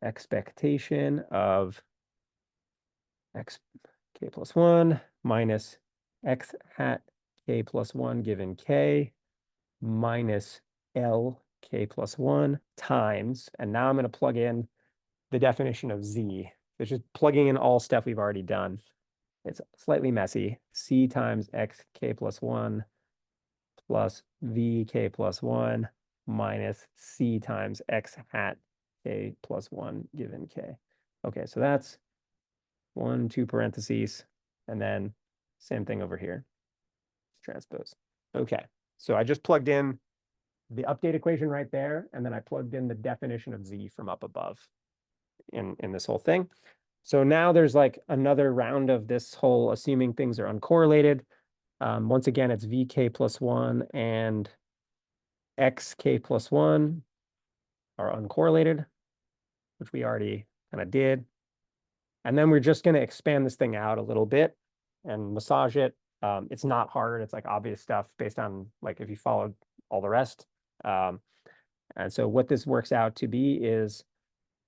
expectation of x k plus 1 minus x hat k plus 1 given k minus L k plus 1 times, and now I'm going to plug in the definition of z. It's just plugging in all stuff we've already done. It's slightly messy. C times x k plus 1 plus v k plus 1 minus c times x hat k plus 1 given k. Okay, so that's 1, 2 parentheses, and then same thing over here. Transpose. Okay, so I just plugged in the update equation right there, and then I plugged in the definition of z from up above in this whole thing. So now there's like another round of this whole assuming things are uncorrelated. Once again, it's vk plus 1 and xk plus 1 are uncorrelated, which we already kind of did. And then we're just going to expand this thing out a little bit and massage it. It's not hard. It's like obvious stuff based on like if you followed all the rest. And so what this works out to be is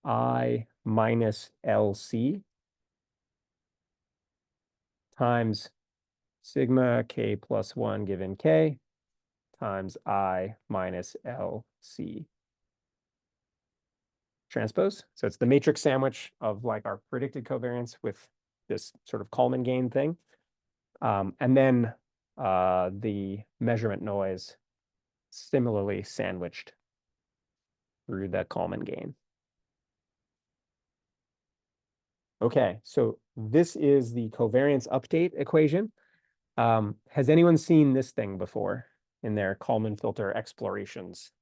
I minus LC times sigma k plus 1 given k times I minus LC transpose. So it's the matrix sandwich of like our predicted covariance with this sort of Kalman gain thing. And then the measurement noise similarly sandwiched through the Kalman gain. Okay, so this is the covariance update equation. Has anyone seen this thing before in their Kalman filter explorations?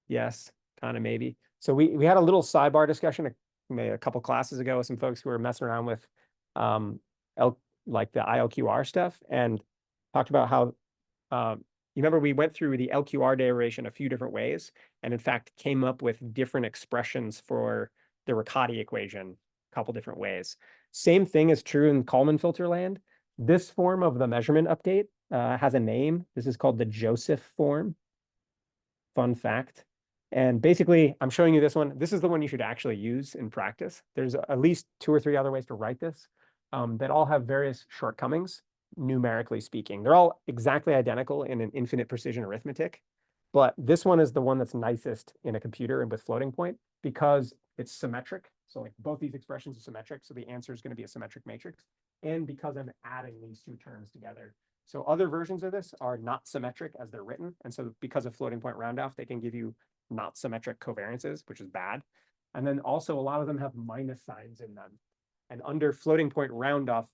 Yes, kind of maybe. So we had a little sidebar discussion maybe a couple classes ago with some folks who were messing around with like the ILQR stuff and talked about how you remember we went through the LQR derivation a few different ways and in fact came up with different expressions for the Riccati equation a couple different ways. Same thing is true in Kalman filter land. This form of the measurement update has a name. This is called the Joseph form. Fun fact. And basically, I'm showing you this one. This is the one you should actually use in practice. There's at least 2 or 3 other ways to write this that all have various shortcomings, numerically speaking. They're all exactly identical in an infinite precision arithmetic. But this one is the one that's nicest in a computer and with floating point because it's symmetric. So like both these expressions are symmetric. So the answer is going to be a symmetric matrix. And because I'm adding these 2 terms together. So other versions of this are not symmetric as they're written. And so because of floating point roundoff, they can give you not symmetric covariances, which is bad. And then also a lot of them have minus signs in them. And under floating point roundoff,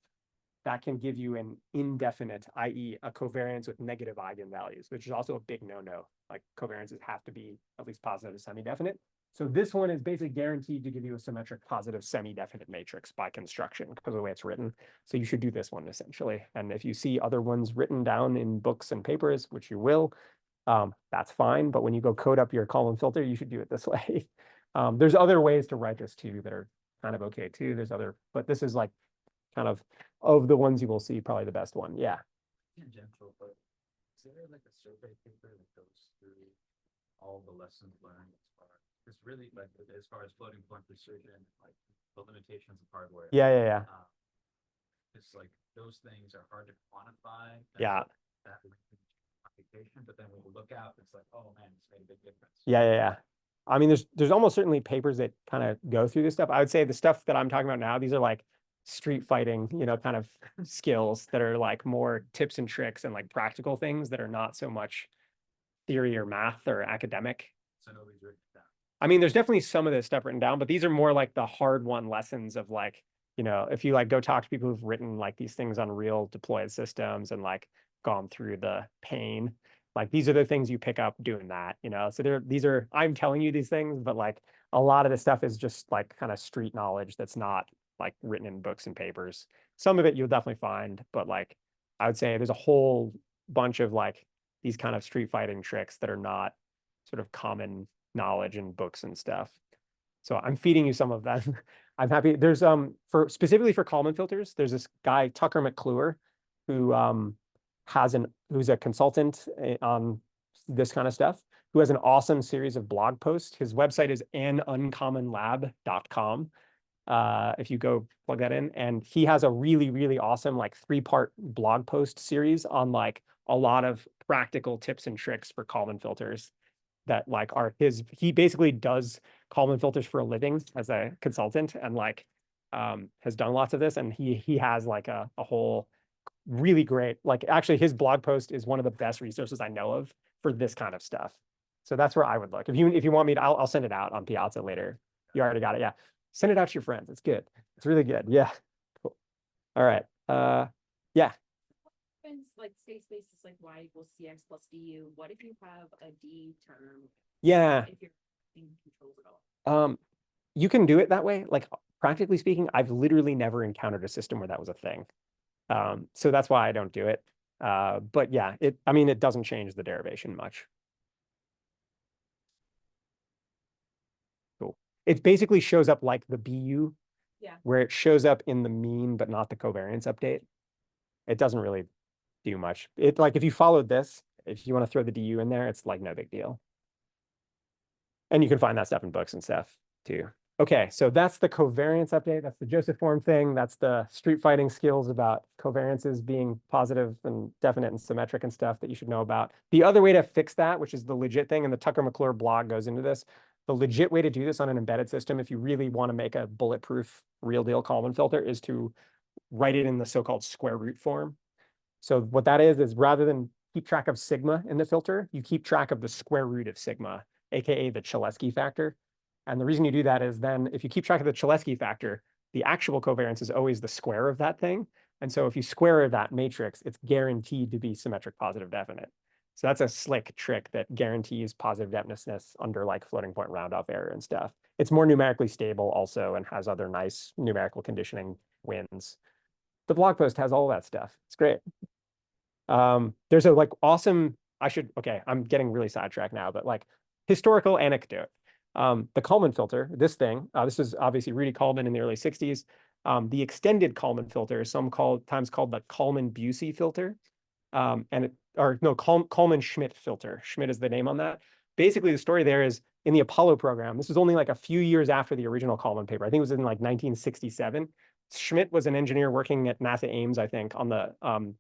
that can give you an indefinite, i.e. a covariance with negative eigenvalues, which is also a big no-no. Like covariances have to be at least positive to semi-definite. So this one is basically guaranteed to give you a symmetric positive semi-definite matrix by construction because of the way it's written. So you should do this one essentially. And if you see other ones written down in books and papers, which you will, that's fine. But when you go code up your Kalman filter, you should do it this way. There's other ways to write this too that are kind of okay too. There's other, but this is like kind of the ones you will see, probably the best one. Yeah. Tangential, but is there like a survey paper that goes through all the lessons learned as far as really like as far as floating point precision, like the limitations of hardware? Yeah. It's like those things are hard to quantify. Yeah. That computation, but then when you look out, it's like, oh man, it's made a big difference. Yeah. I mean, there's almost certainly papers that kind of go through this stuff. I would say the stuff that I'm talking about now, these are like street fighting, kind of skills that are like more tips and tricks and like practical things that are not so much theory or math or academic. So nobody's written it down. I mean, there's definitely some of this stuff written down, but these are more like the hard won lessons of like, if you like go talk to people who've written like these things on real deployed systems and like gone through the pain, like these are the things you pick up doing that, so these are, I'm telling you these things, but like a lot of this stuff is just like kind of street knowledge that's not like written in books and papers. Some of it you'll definitely find, but like I would say there's a whole bunch of like these kind of street fighting tricks that are not sort of common knowledge in books and stuff. So I'm feeding you some of them. I'm happy. There's specifically for Kalman filters, there's this guy, Tucker McClure, who who's a consultant on this kind of stuff, who has an awesome series of blog posts. His website is anuncommonlab.com. If you go plug that in, and he has a really, really awesome like 3-part blog post series on like a lot of practical tips and tricks for Kalman filters that like are he basically does Kalman filters for a living as a consultant and like has done lots of this, and he has like a whole really great, like actually his blog post is one of the best resources I know of for this kind of stuff. So that's where I would look. If you want me to, I'll send it out on Piazza later. You already got it. Yeah. Send it out to your friends. It's good. It's really good. Yeah. Cool. All right. Yeah. Happens like state space is like y equals cx plus du. What if you have a d term? Yeah. If you're in controls at all. You can do it that way. Like practically speaking, I've literally never encountered a system where that was a thing. So that's why I don't do it. But yeah, it doesn't change the derivation much. Cool. It basically shows up like the BU, where it shows up in the mean, but not the covariance update. It doesn't really do much. It like if you followed this, if you want to throw the DU in there, it's like no big deal. And you can find that stuff in books and stuff too. Okay, so that's the covariance update. That's the Joseph form thing. That's the street fighting skills about covariances being positive and definite and symmetric and stuff that you should know about. The other way to fix that, which is the legit thing, and the Tucker McClure blog goes into this, the legit way to do this on an embedded system, if you really want to make a bulletproof real deal Kalman filter, is to write it in the so-called square root form. So what that is rather than keep track of sigma in the filter, you keep track of the square root of sigma, aka the Cholesky factor. And the reason you do that is then if you keep track of the Cholesky factor, the actual covariance is always the square of that thing. And so if you square that matrix, it's guaranteed to be symmetric positive definite. So that's a slick trick that guarantees positive definiteness under like floating point round-off error and stuff. It's more numerically stable also and has other nice numerical conditioning wins. The blog post has all that stuff. It's great. There's a like awesome, I'm getting really sidetracked now, but like historical anecdote. The Kalman filter, this is obviously Rudy Kalman in the early 60s. The extended Kalman filter is sometimes called the Kalman-Bucy filter. Kalman-Schmidt filter. Schmidt is the name on that. Basically, the story there is in the Apollo program, this was only like a few years after the original Kalman paper. I think it was in like 1967. Schmidt was an engineer working at NASA Ames, I think, on the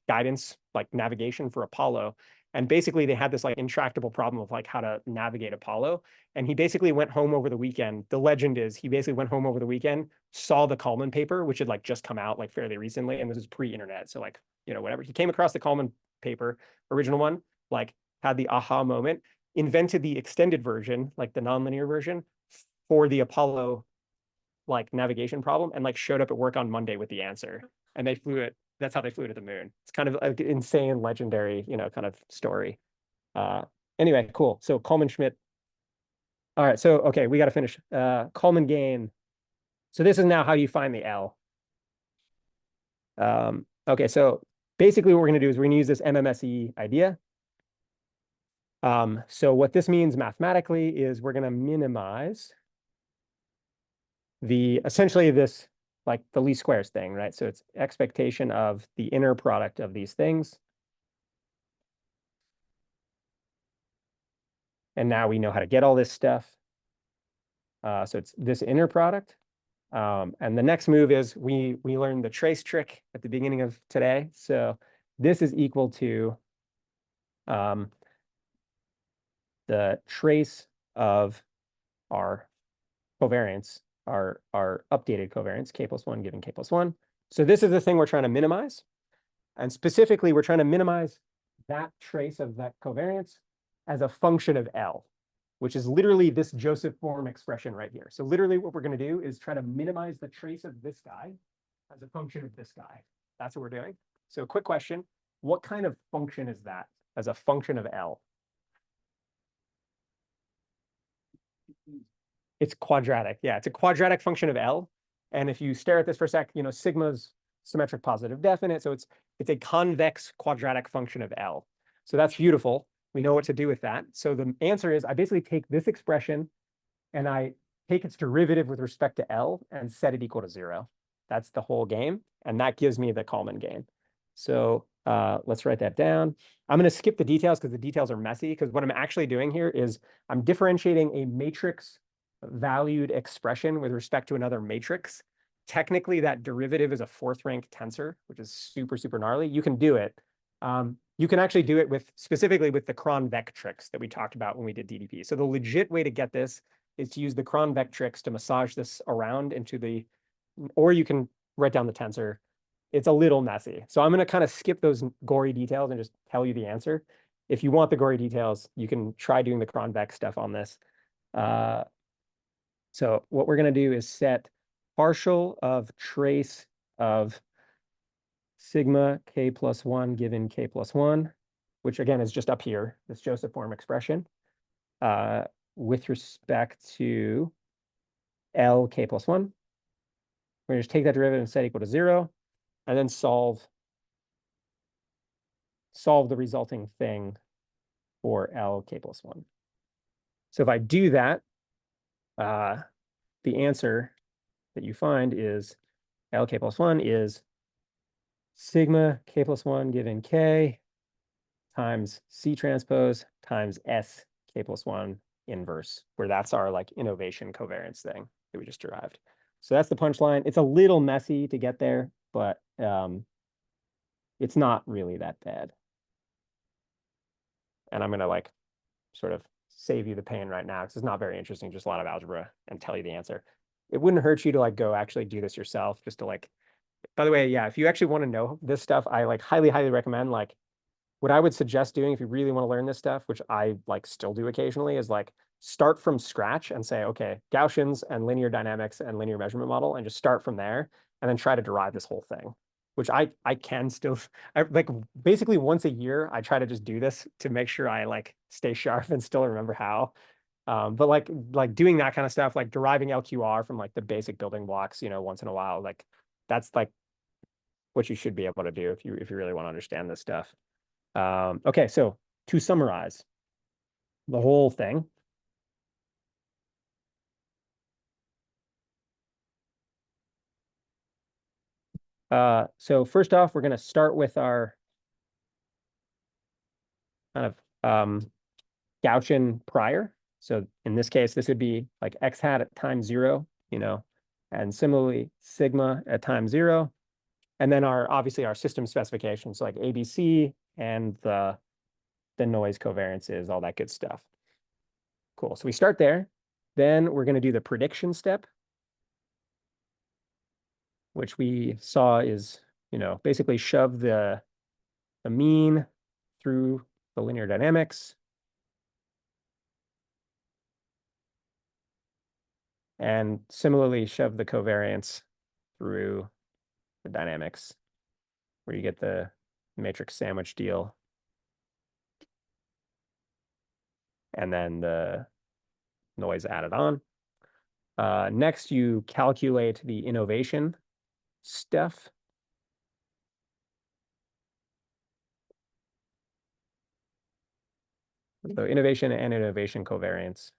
guidance, like navigation for Apollo. And basically they had this like intractable problem of like how to navigate Apollo. And he basically went home over the weekend. The legend is he basically went home over the weekend, saw the Kalman paper, which had like just come out like fairly recently. And this is pre-internet. So like, whatever. He came across the Kalman paper, original one, like had the aha moment, invented the extended version, like the nonlinear version for the Apollo like navigation problem, and like showed up at work on Monday with the answer. And they flew it. That's how they flew to the moon. It's kind of an insane, legendary, kind of story. Anyway, cool. So Kalman Schmidt All right, so okay, we got to finish. Kalman gain. So this is now how you find the L. Okay, so basically what we're going to do is we're going to use this MMSE idea. So what this means mathematically is we're going to minimize the essentially this like the least squares thing, right? So it's expectation of the inner product of these things. And now we know how to get all this stuff. So it's this inner product. And the next move is we learned the trace trick at the beginning of today. So this is equal to the trace of our covariance, our updated covariance, k plus 1 given k plus 1. So this is the thing we're trying to minimize. And specifically, we're trying to minimize that trace of that covariance as a function of L, which is literally this Joseph form expression right here. So literally what we're going to do is try to minimize the trace of this guy as a function of this guy. That's what we're doing. So quick question, what kind of function is that as a function of L? It's quadratic. Yeah, it's a quadratic function of L. And if you stare at this for a sec, you know, sigma's symmetric positive definite. So it's a convex quadratic function of L. So that's beautiful. We know what to do with that. So the answer is I basically take this expression and I take its derivative with respect to L and set it equal to 0. That's the whole game. And that gives me the Kalman gain. So let's write that down. I'm going to skip the details because the details are messy, because what I'm actually doing here is I'm differentiating a matrix valued expression with respect to another matrix. Technically, that derivative is a fourth rank tensor, which is super, super gnarly. You can do it. You can actually do it with specifically with the Cron-Vectrix that we talked about when we did DDP. So the legit way to get this is to use the Cron-Vectrix to massage this around into the, or you can write down the tensor. It's a little messy. So I'm going to kind of skip those gory details and just tell you the answer. If you want the gory details, you can try doing the Cron-Vex stuff on this. So what we're going to do is set partial of trace of sigma k plus 1 given k plus 1, which again is just up here, this Joseph form expression, with respect to L k plus 1. We're going to just take that derivative and set equal to 0, and then solve the resulting thing for L k plus 1. So if I do that, the answer that you find is L k plus 1 is sigma k plus 1 given k times C transpose times S k plus 1 inverse, where that's our like innovation covariance thing that we just derived. So that's the punchline. It's a little messy to get there, but it's not really that bad. And I'm going to like sort of save you the pain right now because it's not very interesting, just a lot of algebra, and tell you the answer. It wouldn't hurt you to like go actually do this yourself, just to like, by the way, yeah, if you actually want to know this stuff, I like highly, highly recommend like what I would suggest doing if you really want to learn this stuff, which I like still do occasionally, is like start from scratch and say, okay, Gaussians and linear dynamics and linear measurement model, and just start from there and then try to derive this whole thing, which I can still, I like basically once a year, I try to just do this to make sure I like stay sharp and still remember how. But like doing that kind of stuff, like deriving LQR from like the basic building blocks, you know, once in a while, like that's like what you should be able to do if you really want to understand this stuff. Okay, so to summarize the whole thing, so first off, we're going to start with our kind of Gaussian prior. So in this case, this would be like x hat at time 0, you know, and similarly sigma at time 0. And then obviously our system specifications like ABC and the noise covariances, all that good stuff. Cool. So we start there. Then we're going to do the prediction step, which we saw is, you know, basically shove the mean through the linear dynamics. And similarly, shove the covariance through the dynamics, where you get the matrix sandwich deal. And then the noise added on. Next, you calculate the innovation stuff. So innovation and innovation covariance,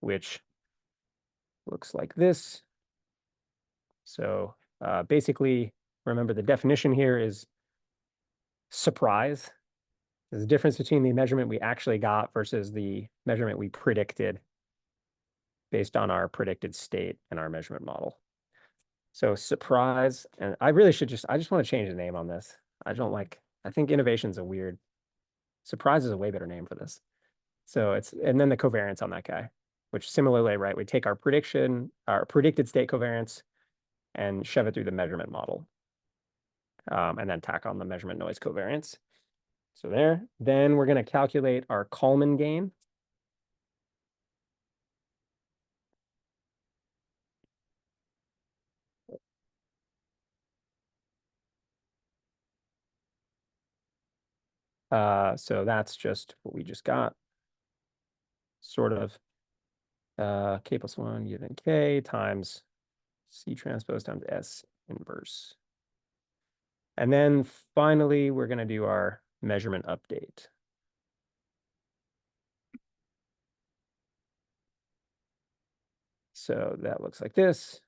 which looks like this. So basically, remember the definition here is surprise. There's a difference between the measurement we actually got versus the measurement we predicted based on our predicted state and our measurement model. So surprise, and I really should I just want to change the name on this. I think innovation's a weird, surprise is a way better name for this. So and then the covariance on that guy, which similarly, right, we take our predicted state covariance and shove it through the measurement model. And then tack on the measurement noise covariance. So there, then we're going to calculate our Kalman gain. So that's just what we just got. Sort of k plus 1 given k times c transpose times s inverse. And then finally, we're going to do our measurement update. So that looks like this.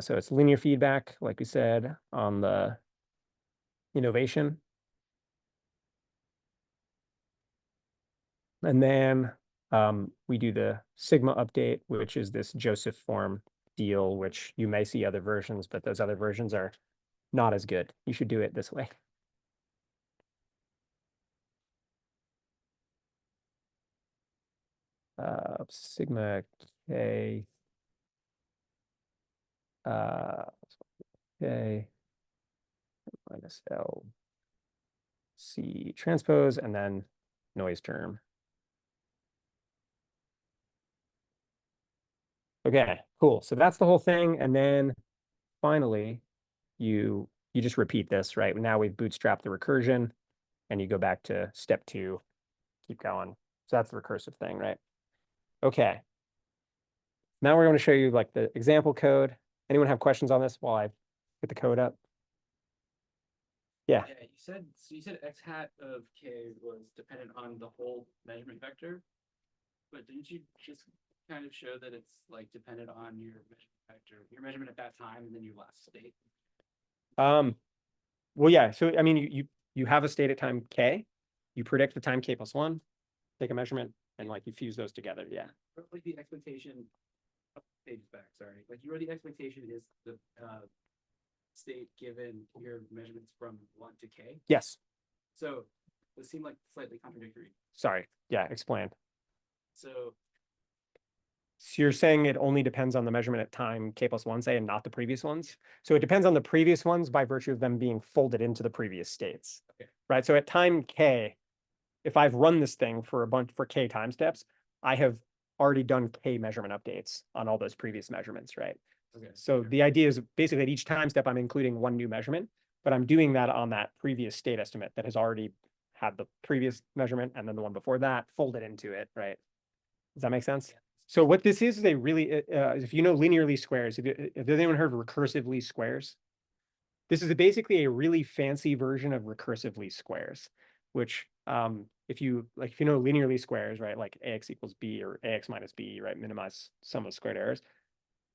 So it's linear feedback, like we said, on the innovation. And then we do the sigma update, which is this Joseph form deal, which you may see other versions, but those other versions are not as good. You should do it this way. Sigma k k minus L C transpose, and then noise term. Okay, cool. So that's the whole thing. And then finally, you just repeat this, right? Now we've bootstrapped the recursion, and you go back to step 2, keep going. So that's the recursive thing, right? Okay. Now we're going to show you like the example code. Anyone have questions on this while I get the code up? Yeah. Yeah, you said x hat of k was dependent on the whole measurement vector, but didn't you just kind of show that it's like dependent on your measurement vector, your measurement at that time, and then your last state? Well, yeah. So I mean, you have a state at time k, you predict the time k plus 1, take a measurement, and like you fuse those together. Yeah. Like the expectation, page back, sorry. Like the expectation is the state given your measurements from 1 to k. Yes. So it seemed like slightly contradictory. Sorry. Yeah. Explain. So you're saying it only depends on the measurement at time k plus 1, say, and not the previous ones. So it depends on the previous ones by virtue of them being folded into the previous states. Okay. Right. So at time k, if I've run this thing for k time steps, I have already done k measurement updates on all those previous measurements, right? okay. So the idea is basically at each time step, I'm including one new measurement, but I'm doing that on that previous state estimate that has already had the previous measurement and then the one before that folded into it, right? Does that make sense? Yeah. So what this is a really, if you know linear least squares, if anyone heard of recursive least squares, this is basically a really fancy version of recursive least squares, which if you know linear least squares, right, like ax equals b or ax minus b, right, minimize sum of squared errors.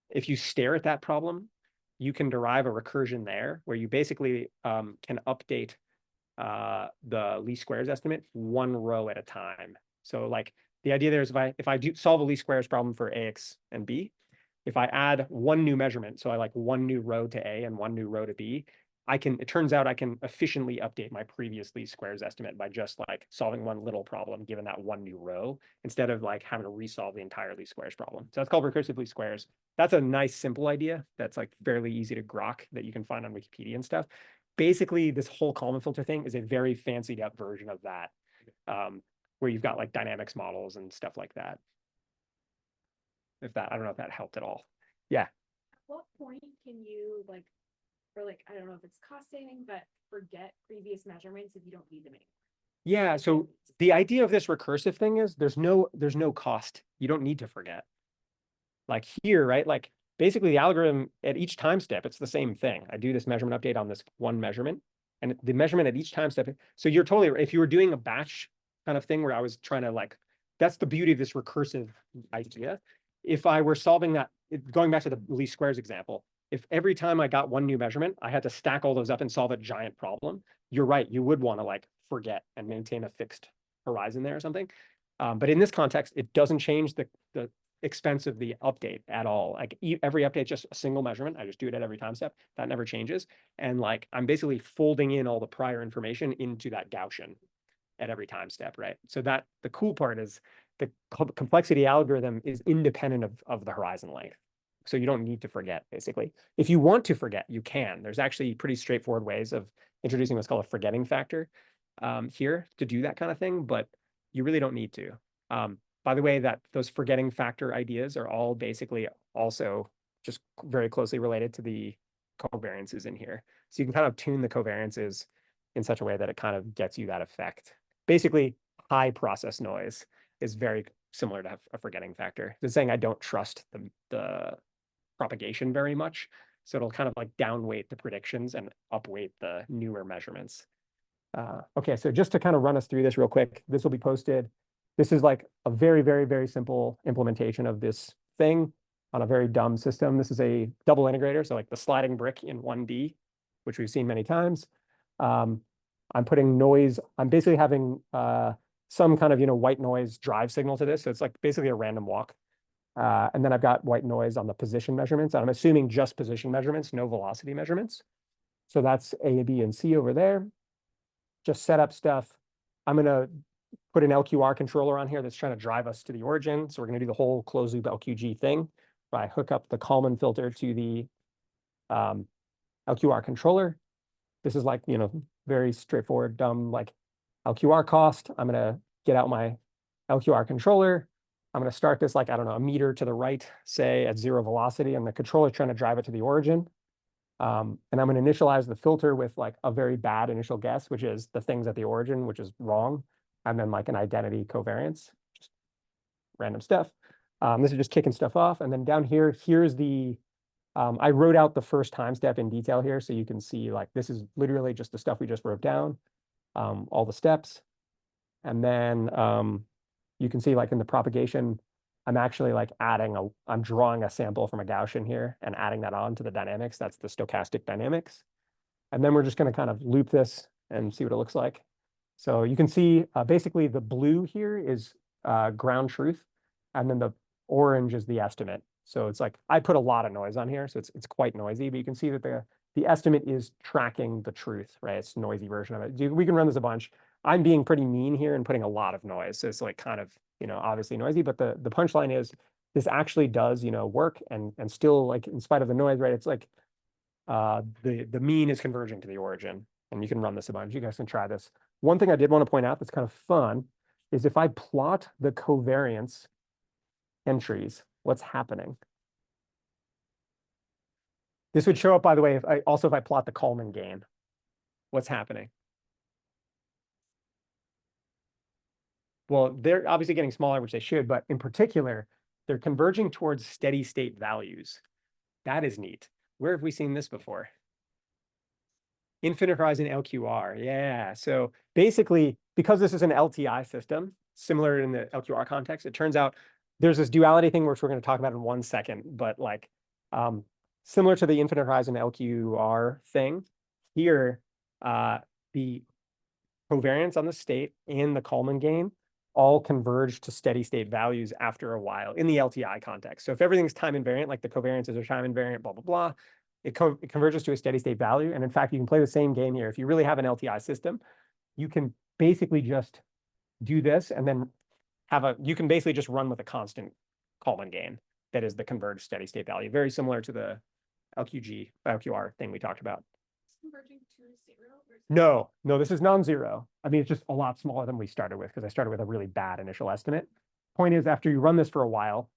If you stare at that problem, you can derive a recursion there where you basically can update the least squares estimate one row at a time. So like the idea there is if I do solve a least squares problem for ax and b, if I add one new measurement, so I like one new row to a and one new row to b, it turns out I can efficiently update my previous least squares estimate by just like solving one little problem given that one new row instead of like having to resolve the entire least squares problem. So that's called recursive least squares. That's a nice simple idea that's like fairly easy to grok that you can find on Wikipedia and stuff. Basically, this whole Kalman filter thing is a very fancied up version of that, where you've got like dynamics models and stuff like that. I don't know if that helped at all. Yeah. At what point can you like or like, I don't know if it's cost saving, but forget previous measurements if you don't need them anymore. Yeah, so the idea of this recursive thing is there's no cost. You don't need to forget. Like here, right? Like basically the algorithm at each time step, it's the same thing. I do this measurement update on this one measurement, and the measurement at each time step. So you're totally, if you were doing a batch kind of thing where I was trying to like, that's the beauty of this recursive idea. If I were solving that, going back to the least squares example, if every time I got one new measurement, I had to stack all those up and solve a giant problem, you're right, you would want to like forget and maintain a fixed horizon there or something. But in this context, it doesn't change the expense of the update at all. Like every update, just a single measurement. I just do it at every time step. That never changes. And like, I'm basically folding in all the prior information into that Gaussian at every time step, right? So that the cool part is the complexity algorithm is independent of the horizon length. So you don't need to forget, basically. If you want to forget, you can. There's actually pretty straightforward ways of introducing what's called a forgetting factor here to do that kind of thing, but you really don't need to. By the way, that those forgetting factor ideas are all basically also just very closely related to the covariances in here. So you can kind of tune the covariances in such a way that it kind of gets you that effect. Basically, high process noise is very similar to a forgetting factor. It's saying I don't trust the propagation very much. So it'll kind of like downweight the predictions and upweight the newer measurements. Okay, so just to kind of run us through this real quick, this will be posted. This is like a very, very, very simple implementation of this thing on a very dumb system. This is a double integrator, so like the sliding brick in 1D, which we've seen many times. I'm putting noise. I'm basically having some kind of, white noise drive signal to this. So it's like basically a random walk. And then I've got white noise on the position measurements. And I'm assuming just position measurements, no velocity measurements. So that's A, B, and C over there. Just set up stuff. I'm going to put an LQR controller on here that's trying to drive us to the origin. So we're going to do the whole closed loop LQG thing where I hook up the Kalman filter to the LQR controller. This is like, very straightforward, dumb, like LQR cost. I'm going to get out my LQR controller. I'm going to start this like, I don't know, a meter to the right, say at 0 velocity, and the controller is trying to drive it to the origin. And I'm going to initialize the filter with like a very bad initial guess, which is the things at the origin, which is wrong. And then like an identity covariance, just random stuff. This is just kicking stuff off. And then down here, here's the, I wrote out the first time step in detail here. So you can see like, this is literally just the stuff we just wrote down, all the steps. And then you can see like in the propagation, I'm actually like I'm drawing a sample from a Gaussian here and adding that on to the dynamics. That's the stochastic dynamics. And then we're just going to kind of loop this and see what it looks like. So you can see basically the blue here is ground truth, and then the orange is the estimate. So it's like I put a lot of noise on here, so it's quite noisy, but you can see that the estimate is tracking the truth, right? It's a noisy version of it. We can run this a bunch. I'm being pretty mean here and putting a lot of noise. So it's like kind of, obviously noisy, but the punchline is this actually does, work and still like in spite of the noise, right? It's like the mean is converging to the origin, and you can run this a bunch. You guys can try this. One thing I did want to point out that's kind of fun is if I plot the covariance entries, what's happening? This would show up, by the way, if I plot the Kalman gain, what's happening? Well, they're obviously getting smaller, which they should, but in particular, they're converging towards steady state values. That is neat. Where have we seen this before? Infinite horizon LQR. Yeah. So basically, because this is an LTI system, similar in the LQR context, it turns out there's this duality thing, which we're going to talk about in 1 second, but like similar to the infinite horizon LQR thing, here, the covariance on the state and the Kalman gain all converge to steady state values after a while in the LTI context. So if everything's time invariant, like the covariances are time invariant, blah, blah, blah, it converges to a steady state value. And in fact, you can play the same game here. If you really have an LTI system, you can basically just do this and then you can basically just run with a constant Kalman gain that is the converged steady state value, very similar to the LQR thing we talked about. Converging to 0? No, this is non-zero. I mean, it's just a lot smaller than we started with because I started with a really bad initial estimate. Point is, after you run this for a while,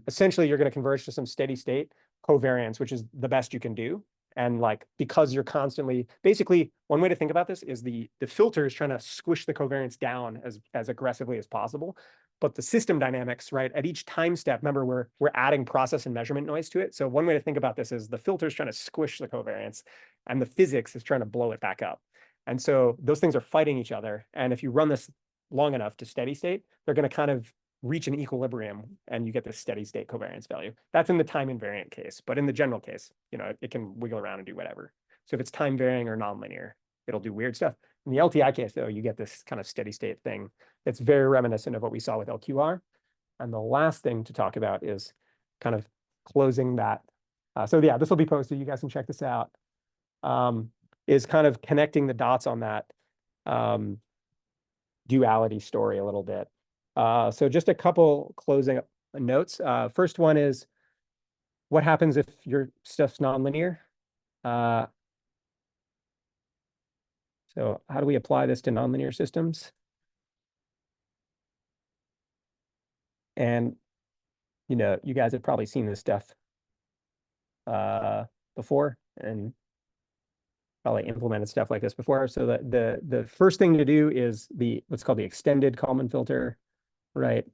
essentially you're going to converge to some steady state covariance, which is the best you can do. And like, because you're constantly, basically, one way to think about this is the filter is trying to squish the covariance down as aggressively as possible. But the system dynamics, right, at each time step, remember, we're adding process and measurement noise to it. So one way to think about this is the filter is trying to squish the covariance and the physics is trying to blow it back up. And so those things are fighting each other. And if you run this long enough to steady state, they're going to kind of reach an equilibrium and you get this steady state covariance value. That's in the time invariant case, but in the general case, it can wiggle around and do whatever. So if it's time varying or nonlinear, it'll do weird stuff. In the LTI case, though, you get this kind of steady state thing that's very reminiscent of what we saw with LQR. And the last thing to talk about is kind of closing that. So yeah, this will be posted. You guys can check this out. Is kind of connecting the dots on that duality story a little bit. So just a couple closing notes. First one is, what happens if your stuff's nonlinear? So how do we apply this to nonlinear systems? And, you guys have probably seen this stuff before and probably implemented stuff like this before. So the first thing to do is what's called the extended Kalman filter, right?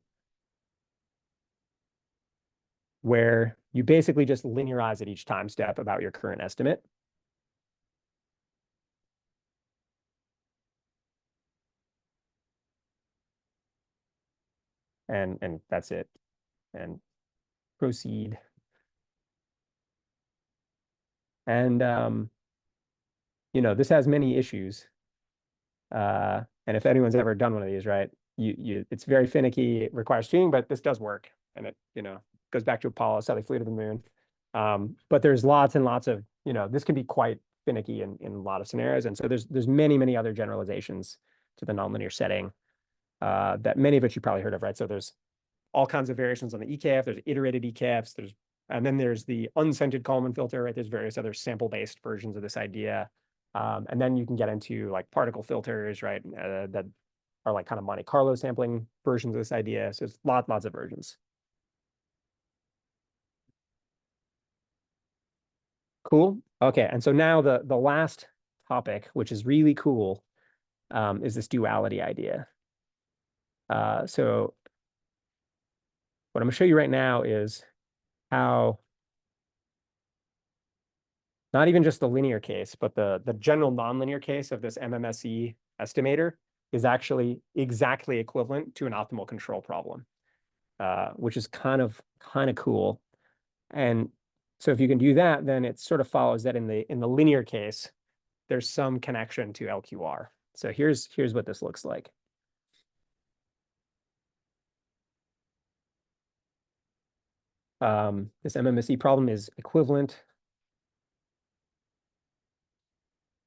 Where you basically just linearize at each time step about your current estimate. And that's it. And proceed. And this has many issues. And if anyone's ever done one of these, right, it's very finicky, it requires tuning, but this does work. And it, goes back to Apollo, so they flew to the moon. But there's lots and lots of, this can be quite finicky in a lot of scenarios. And so there's many, many other generalizations to the nonlinear setting that many of which you probably heard of, right? So there's all kinds of variations on the EKF, there's iterated EKFs, and then there's the unscented Kalman filter, right? There's various other sample-based versions of this idea. And then you can get into like particle filters, right? That are like kind of Monte Carlo sampling versions of this idea. So it's lots of versions. Cool. Okay. And so now the last topic, which is really cool, is this duality idea. So what I'm going to show you right now is how not even just the linear case, but the general nonlinear case of this MMSE estimator is actually exactly equivalent to an optimal control problem, which is kind of cool. And so if you can do that, then it sort of follows that in the linear case, there's some connection to LQR. So here's what this looks like. This MMSE problem is equivalent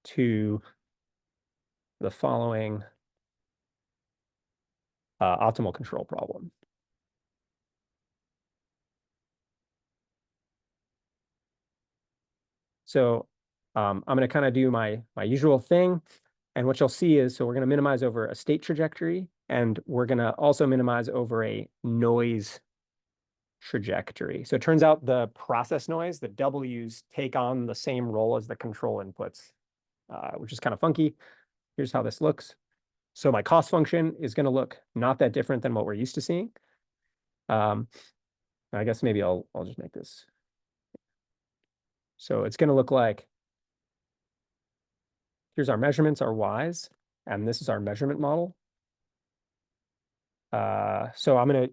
to the following optimal control problem. So I'm going to kind of do my usual thing. And what you'll see is, so we're going to minimize over a state trajectory, and we're going to also minimize over a noise trajectory. So it turns out the process noise, the W's, take on the same role as the control inputs, which is kind of funky. Here's how this looks. So my cost function is going to look not that different than what we're used to seeing. I guess maybe I'll just make this. So it's going to look like, here's our measurements, our Y's, and this is our measurement model. So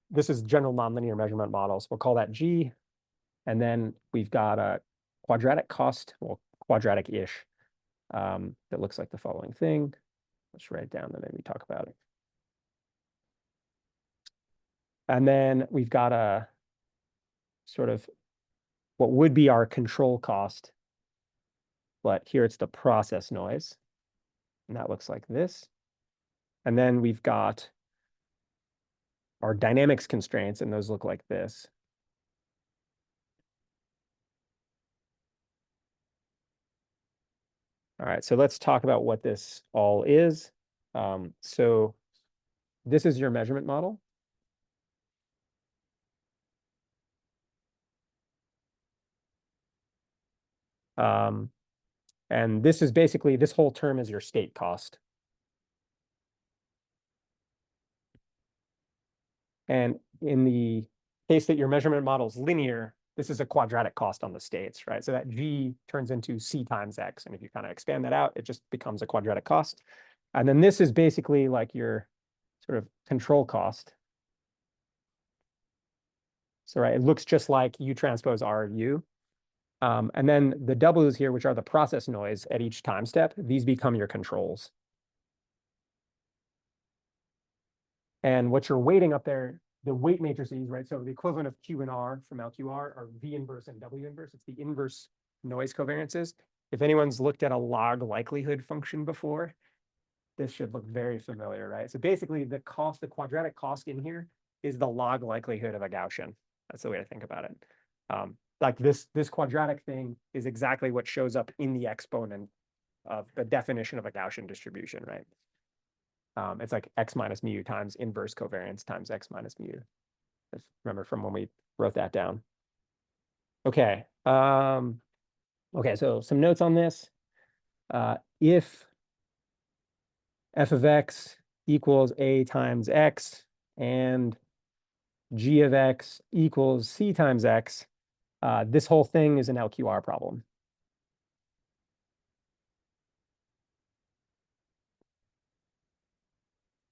this is general nonlinear measurement models. We'll call that G. And then we've got a quadratic cost, well, quadratic-ish, that looks like the following thing. Let's write it down, then maybe talk about it. And then we've got a sort of what would be our control cost, but here it's the process noise. And that looks like this. And then we've got our dynamics constraints, and those look like this. All right, so let's talk about what this all is. So this is your measurement model. And this is basically, this whole term is your state cost. And in the case that your measurement model is linear, this is a quadratic cost on the states, right? So that G turns into C times X. And if you kind of expand that out, it just becomes a quadratic cost. And then this is basically like your sort of control cost. So, right, it looks just like U transpose R U. And then the W's here, which are the process noise at each time step, these become your controls. And what you're weighting up there, the weight matrices, right? So the equivalent of Q and R from LQR are V inverse and W inverse. It's the inverse noise covariances. If anyone's looked at a log likelihood function before, this should look very familiar, right? So basically the cost, the quadratic cost in here is the log likelihood of a Gaussian. That's the way to think about it. Like this quadratic thing is exactly what shows up in the exponent of the definition of a Gaussian distribution, right? It's like X minus mu times inverse covariance times X minus mu. Remember from when we wrote that down. Okay. Okay, so some notes on this. If f of x equals a times x and g of x equals c times x, this whole thing is an LQR problem.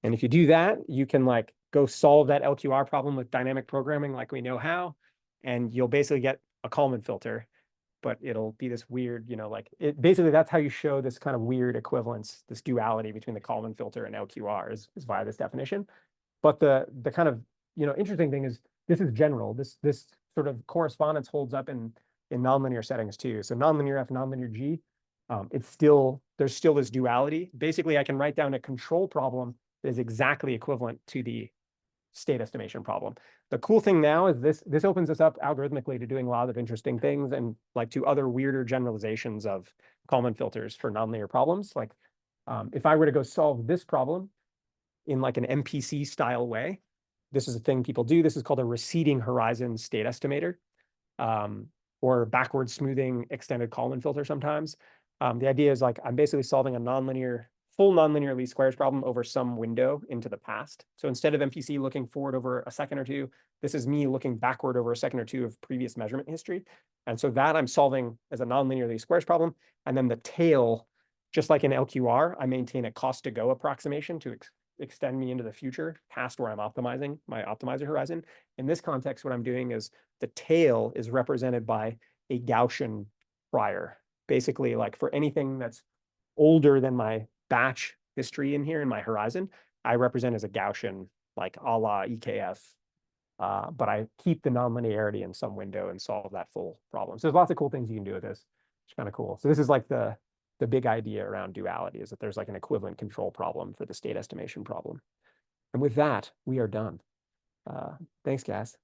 And if you do that, you can like go solve that LQR problem with dynamic programming like we know how, and you'll basically get a Kalman filter, but it'll be this weird, you know, like it basically that's how you show this kind of weird equivalence, this duality between the Kalman filter and LQR is via this definition. But the kind of, you know, interesting thing is this is general. This sort of correspondence holds up in nonlinear settings too. So nonlinear F, nonlinear G, it's still, there's still this duality. Basically, I can write down a control problem that is exactly equivalent to the state estimation problem. The cool thing now is this opens us up algorithmically to doing a lot of interesting things and like to other weirder generalizations of Kalman filters for nonlinear problems. Like if I were to go solve this problem in like an MPC style way, this is a thing people do. This is called a receding horizon state estimator, or backward smoothing extended Kalman filter sometimes. The idea is like I'm basically solving a full nonlinear least squares problem over some window into the past. So instead of MPC looking forward over a second or two, this is me looking backward over a second or two of previous measurement history. And so that I'm solving as a nonlinear least squares problem. And then the tail, just like in LQR, I maintain a cost to go approximation to extend me into the future past where I'm optimizing my optimizer horizon. In this context, what I'm doing is the tail is represented by a Gaussian prior. Basically, like for anything that's older than my batch history in here in my horizon, I represent as a Gaussian, like a la EKF. But I keep the nonlinearity in some window and solve that full problem. So there's lots of cool things you can do with this. It's kind of cool. So this is like the big idea around duality is that there's like an equivalent control problem for the state estimation problem. And with that, we are done. Thanks, guys.